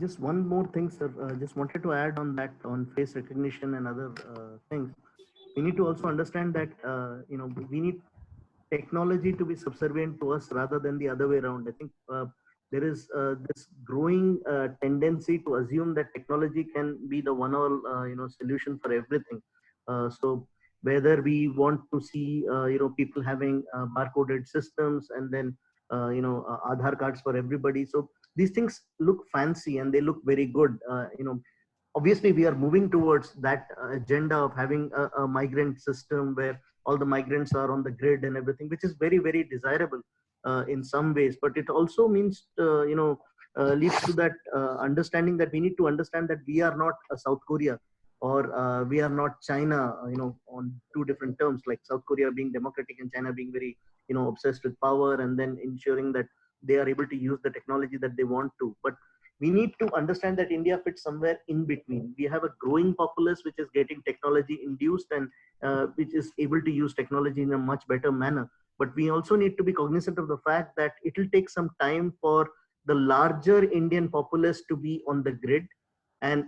Just one more thing, sir. Just wanted to add on that, on face recognition and other things. We need to also understand that we need technology to be subservient to us rather than the other way around. I think there is this growing tendency to assume that technology can be the one-all solution for everything. So whether we want to see people having barcoded systems, and then Aadhaar cards for everybody. So these things look fancy and they look very good. Obviously we are moving towards that agenda of having a migrant system where all the migrants are on the grid and everything, which is very, very desirable in some ways. But it also means, leads to that understanding that we need to understand that we are not a South Korea, or we are not China, on two different terms, like South Korea being democratic and China being very, obsessed with power, and then ensuring that they are able to use the technology that they want to. But we need to understand that India fits somewhere in between. We have a growing populace which is getting technology induced, and which is able to use technology in a much better manner. But we also need to be cognizant of the fact that it will take some time for the larger Indian populace to be on the grid, and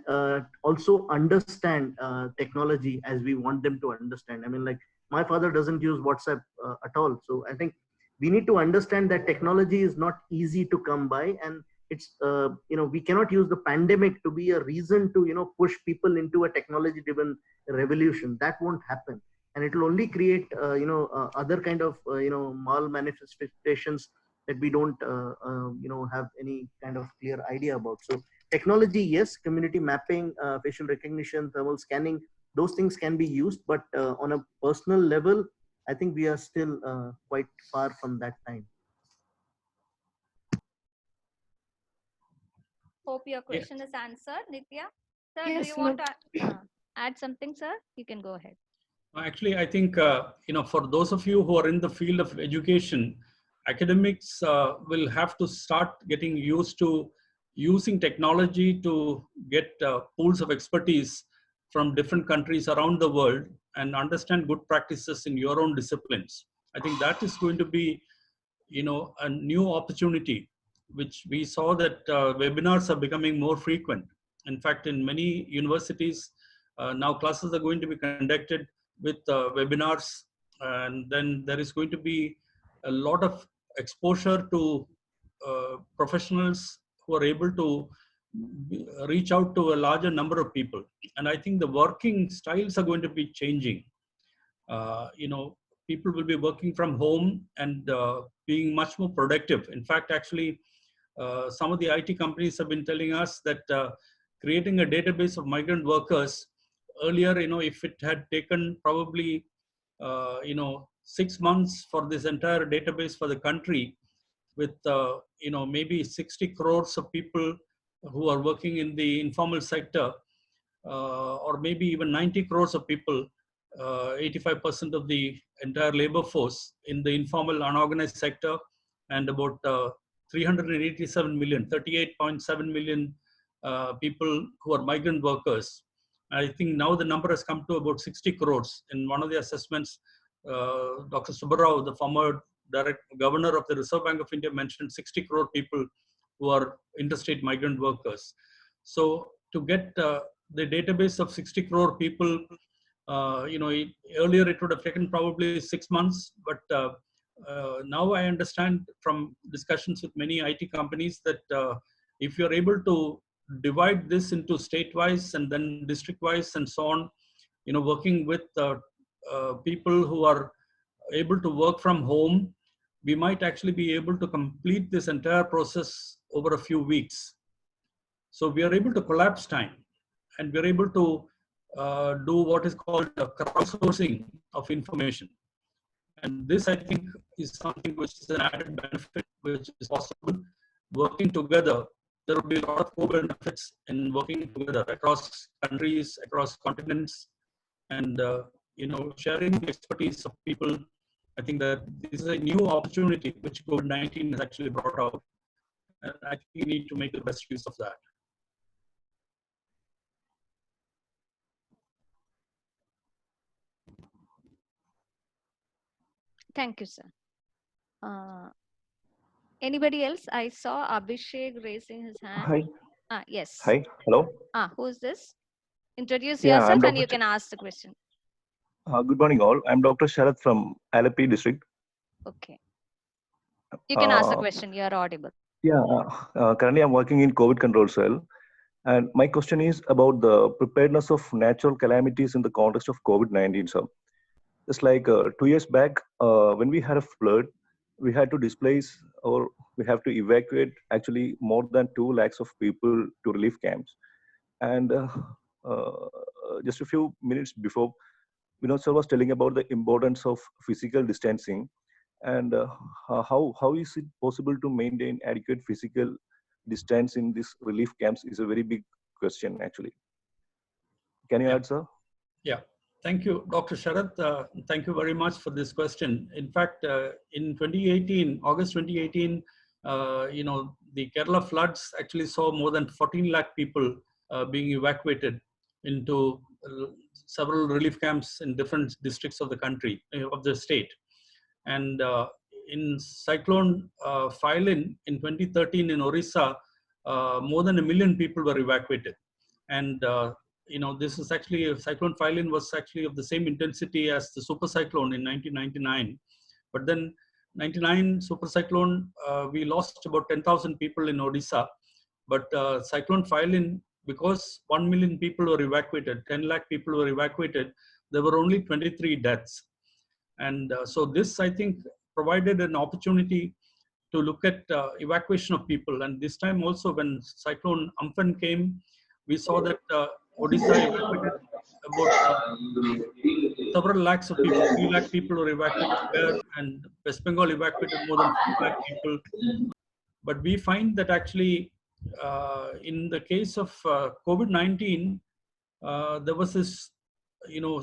also understand technology as we want them to understand. I mean, like, my father doesn't use WhatsApp at all. So I think we need to understand that technology is not easy to come by, and it's we cannot use the pandemic to be a reason to push people into a technology driven revolution. That won't happen, and it will only create other kind of mal manifestations that we don't have any kind of clear idea about. So technology, yes, community mapping, facial recognition, thermal scanning, those things can be used, but on a personal level, I think we are still quite far from that time. Hope your question is answered, Nitya. Sir, do Yes, you want to add something, sir? You can go ahead. Actually, I think, for those of you who are in the field of education, academics will have to start getting used to using technology to get pools of expertise from different countries around the world and understand good practices in your own disciplines. I think that is going to be, a new opportunity, which we saw that webinars are becoming more frequent. In fact, in many universities, now classes are going to be conducted with webinars, and then there is going to be a lot of exposure to professionals who are able to reach out to a larger number of people. And I think the working styles are going to be changing. People will be working from home and being much more productive. In fact, actually, some of the IT companies have been telling us that creating a database of migrant workers earlier, if it had taken probably, 6 months for this entire database for the country, with maybe 60 crores of people who are working in the informal sector, or maybe even 90 crores of people, 85% of the entire labor force in the informal unorganized sector, and about 387 million, 38.7 million people who are migrant workers. I think now the number has come to about 60 crores. In one of the assessments, Dr. Subbarao, the former governor of the Reserve Bank of India, mentioned 60 crore people who are interstate migrant workers. So to get the database of 60 crore people, earlier it would have taken probably 6 months, but now I understand from discussions with many IT companies that if you're able to divide this into state-wise and then district-wise and so on, working with people who are able to work from home, we might actually be able to complete this entire process over a few weeks. So we are able to collapse time, and we're able to do what is called a crowdsourcing of information. And this, I think, is something which is an added benefit, which is possible. Working together, there will be a lot of co-benefits in working together across countries, across continents, and sharing the expertise of people. I think that this is a new opportunity which COVID-19 has actually brought out, and I think we need to make the best use of that. Thank you, sir. Anybody else? I saw Abhishek raising his hand. Hi. Yes. Hi. Hello. Who is this? Introduce Yeah, yourself I'm and you can ask the question. Good morning, all. I'm Dr. Sharath from Alapi district. Okay. You can ask the question. You are audible. Yeah. Currently, I'm working in COVID control cell. And my question is about the preparedness of natural calamities in the context of COVID-19. So, just like 2 years back, when we had a flood, we had to displace, or we have to evacuate actually more than 2 lakhs of people to relief camps. And just a few minutes before, Vinod sir was telling about the importance of physical distancing, and how is it possible to maintain adequate physical distance in these relief camps is a very big question actually. Can you add, sir? Yeah, thank you, Dr. Sharath. Thank you very much for this question. In fact, in 2018, August 2018, the Kerala floods actually saw more than 14 lakh people being evacuated into several relief camps in different districts of the country, of the state. And in Cyclone Phylin in 2013 in Orissa, more than 1 million people were evacuated. And this is actually, Cyclone Phylin was actually of the same intensity as the super cyclone in 1999. But then 99 super cyclone, we lost about 10,000 people in Odisha. But Cyclone Phylin, because 1 million people were evacuated, 10 lakh people were evacuated, there were only 23 deaths. And so this, I think, provided an opportunity to look at evacuation of people. And this time also, when Cyclone Amphan came, we saw that Odisha evacuated about several lakhs of people. 3 lakh people were evacuated there, and West Bengal evacuated more than 4 lakh people. But we find that actually, in the case of COVID-19, there was this,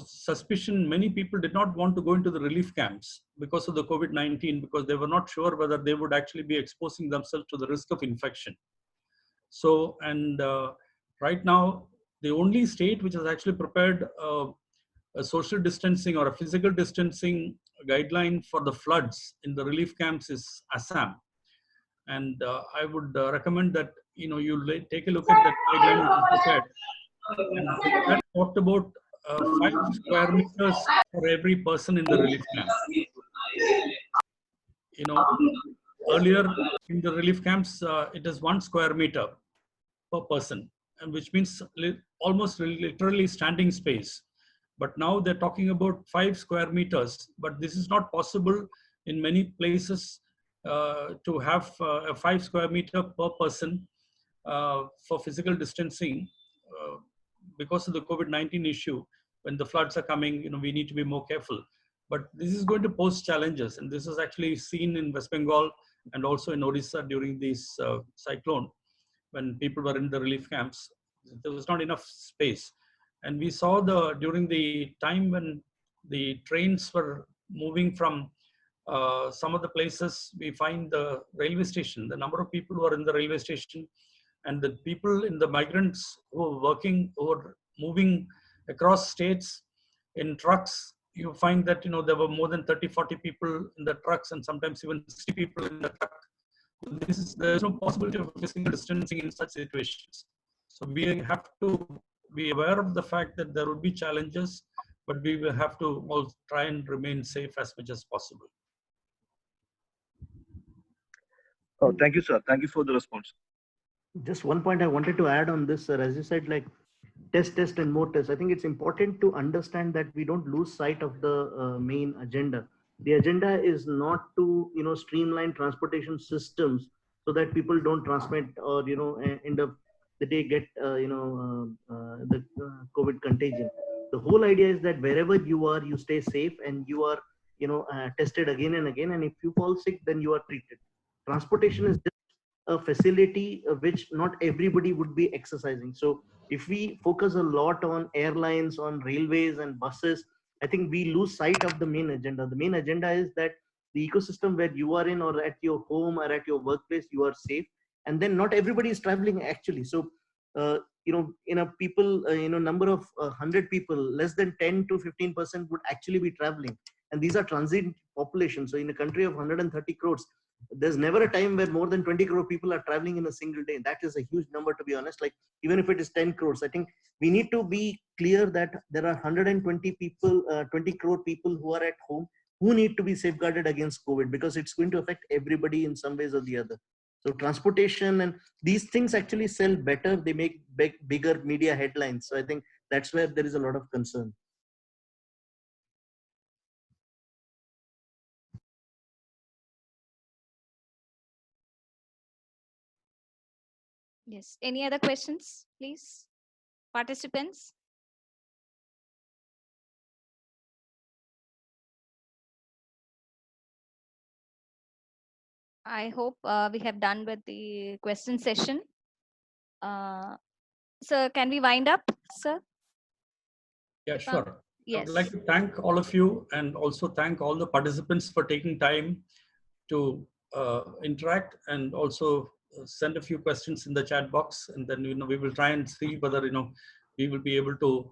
suspicion. Many people did not want to go into the relief camps because of the COVID-19, because they were not sure whether they would actually be exposing themselves to the risk of infection. So, and right now, the only state which has actually prepared a social distancing or a physical distancing guideline for the floods in the relief camps is Assam. And I would recommend that you take a look at that guideline which is prepared. And that talked about 5 square meters for every person in the relief camp. Earlier in the relief camps, it is 1 square meter per person, and which means almost literally standing space. But now they're talking about 5 square meters, but this is not possible in many places to have a 5 square meter per person for physical distancing because of the COVID-19 issue. When the floods are coming, we need to be more careful. But this is going to pose challenges, and this is actually seen in West Bengal and also in Odisha during this cyclone. When people were in the relief camps, there was not enough space. And we saw during the time when the trains were moving from some of the places, we find the railway station, the number of people who are in the railway station, and the people in the migrants who are working, who are moving across states in trucks, you find that there were more than 30-40 people in the trucks, and sometimes even 60 people in the truck. There is no possibility of physical distancing in such situations. So we have to be aware of the fact that there will be challenges, but we will have to all try and remain safe as much as possible. Oh, thank you, sir. Thank you for the response. Just one point I wanted to add on this, sir. As you said, like test, and more tests. I think it's important to understand that we don't lose sight of the main agenda. The agenda is not to streamline transportation systems so that people don't transmit or end up the day get the COVID contagion. The whole idea is that wherever you are, you stay safe and you are tested again and again. And if you fall sick, then you are treated. Transportation is just a facility which not everybody would be exercising. So if we focus a lot on airlines, on railways and buses, I think we lose sight of the main agenda. The main agenda is that the ecosystem where you are in, or at your home or at your workplace, you are safe. And then not everybody is traveling actually. So in a people number of 100 people, less than 10 to 15% would actually be traveling, and these are transient populations. So in a country of 130 crores, there's never a time where more than 20 crore people are traveling in a single day. That is a huge number, to be honest. Like even if it is 10 crores, I think we need to be clear that there are 120 people, 20 crore people who are at home, who need to be safeguarded against COVID, because it's going to affect everybody in some ways or the other. So transportation and these things actually sell better. They make bigger media headlines. So I think that's where there is a lot of concern. Yes. Any other questions, please, participants? I hope we have done with the question session. Sir, can we wind up, sir? Yeah, sure. Yes. I would like to thank all of you, and also thank all the participants for taking time to interact, and also send a few questions in the chat box, and then we will try and see whether we will be able to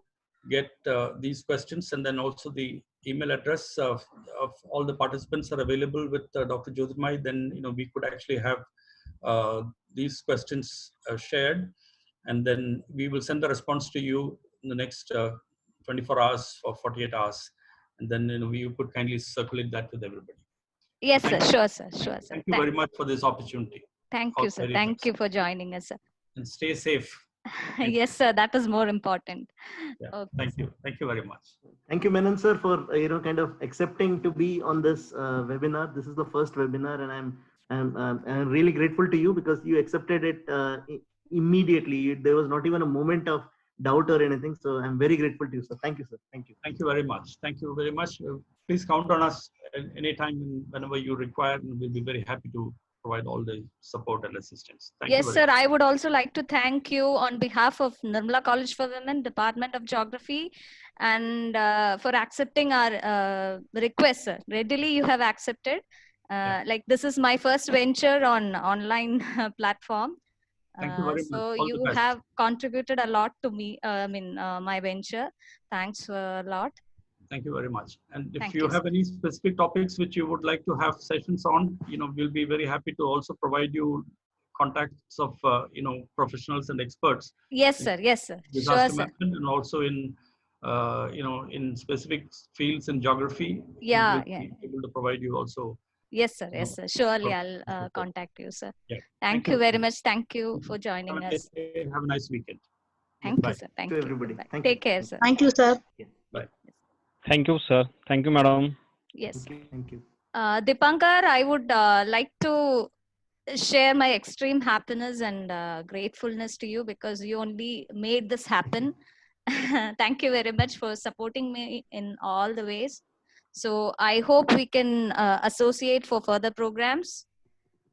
get these questions, and then also the email address of all the participants are available with Dr. Jyotirmay. Then we could actually have these questions shared, and then we will send the response to you in the next 24 hours or 48 hours, and then we could kindly circulate that with everybody. Yes, sir. Sure, sir. Sure, sir. Thank you very much for this opportunity. Thank you, sir. Thank you for joining us, sir. And stay safe. Yes, sir. That is more important. Yeah. Okay. Thank you. Thank you very much. Thank you, Menon sir, for kind of accepting to be on this webinar. This is the first webinar, and I'm I'm really grateful to you because you accepted it immediately. There was not even a moment of doubt or anything. So I'm very grateful to you, sir. Thank you, sir. Thank you. Thank you very much. Thank you very much. Please count on us anytime, whenever you require, and we'll be very happy to provide all the support and assistance. Thank Yes, you sir. very much. I would also like to thank you on behalf of Nirmala College for Women, Department of Geography, and for accepting our request, sir. Readily you have accepted. Like this is my first venture on online platform. Thank you very much. So All the you best. have contributed a lot to me. My venture. Thanks a lot. Thank you very much. And if Thank you you, have sir. any specific topics which you would like to have sessions on, we'll be very happy to also provide you contacts of, professionals and experts. Yes, sir. Yes, sir. Sure, Disaster sir. management, and also in, in specific fields in geography. Yeah, We'll yeah. be able to provide you also. Yes, sir. Yes, sir. Surely I'll contact you, sir. Yeah. Thank you very much. Thank you for joining us. Have a nice weekend. Thank Bye. you, sir. Thank To you. everybody. Bye. Thank Take you. care, sir. Thank you, sir. Bye. Thank you, sir. Thank you, madam. Yes. Thank you. Dipankar, I would like to share my extreme happiness and gratefulness to you because you only made this happen. Thank you very much for supporting me in all the ways. So I hope we can associate for further programs.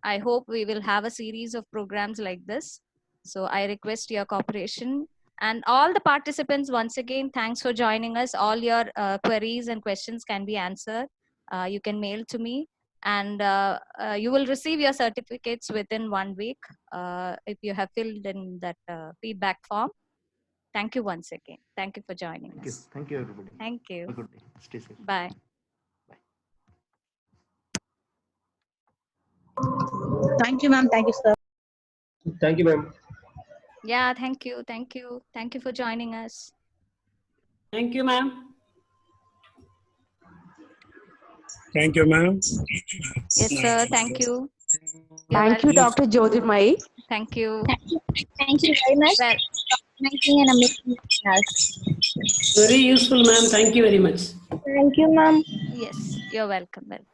I hope we will have a series of programs like this. So I request your cooperation. And all the participants, once again, thanks for joining us. All your queries and questions can be answered. You can mail to me. And you will receive your certificates within 1 week if you have filled in that feedback form. Thank you once again. Thank you for joining Thank you. us. Thank you, everybody. Thank you. Have a good day. Stay safe. Bye. Thank you, ma'am. Thank you, sir. Thank you, ma'am. Yeah, thank you. Thank you. Thank you for joining us. Thank you, ma'am. Thank you, ma'am. Yes, sir. Thank you. You're Thank you, welcome. Dr. Jyotirmayi. Thank you. Thank you very much Well, for making an amazing class. Very useful, ma'am. Thank you very much. Thank you, ma'am. yes, you're welcome. Welcome.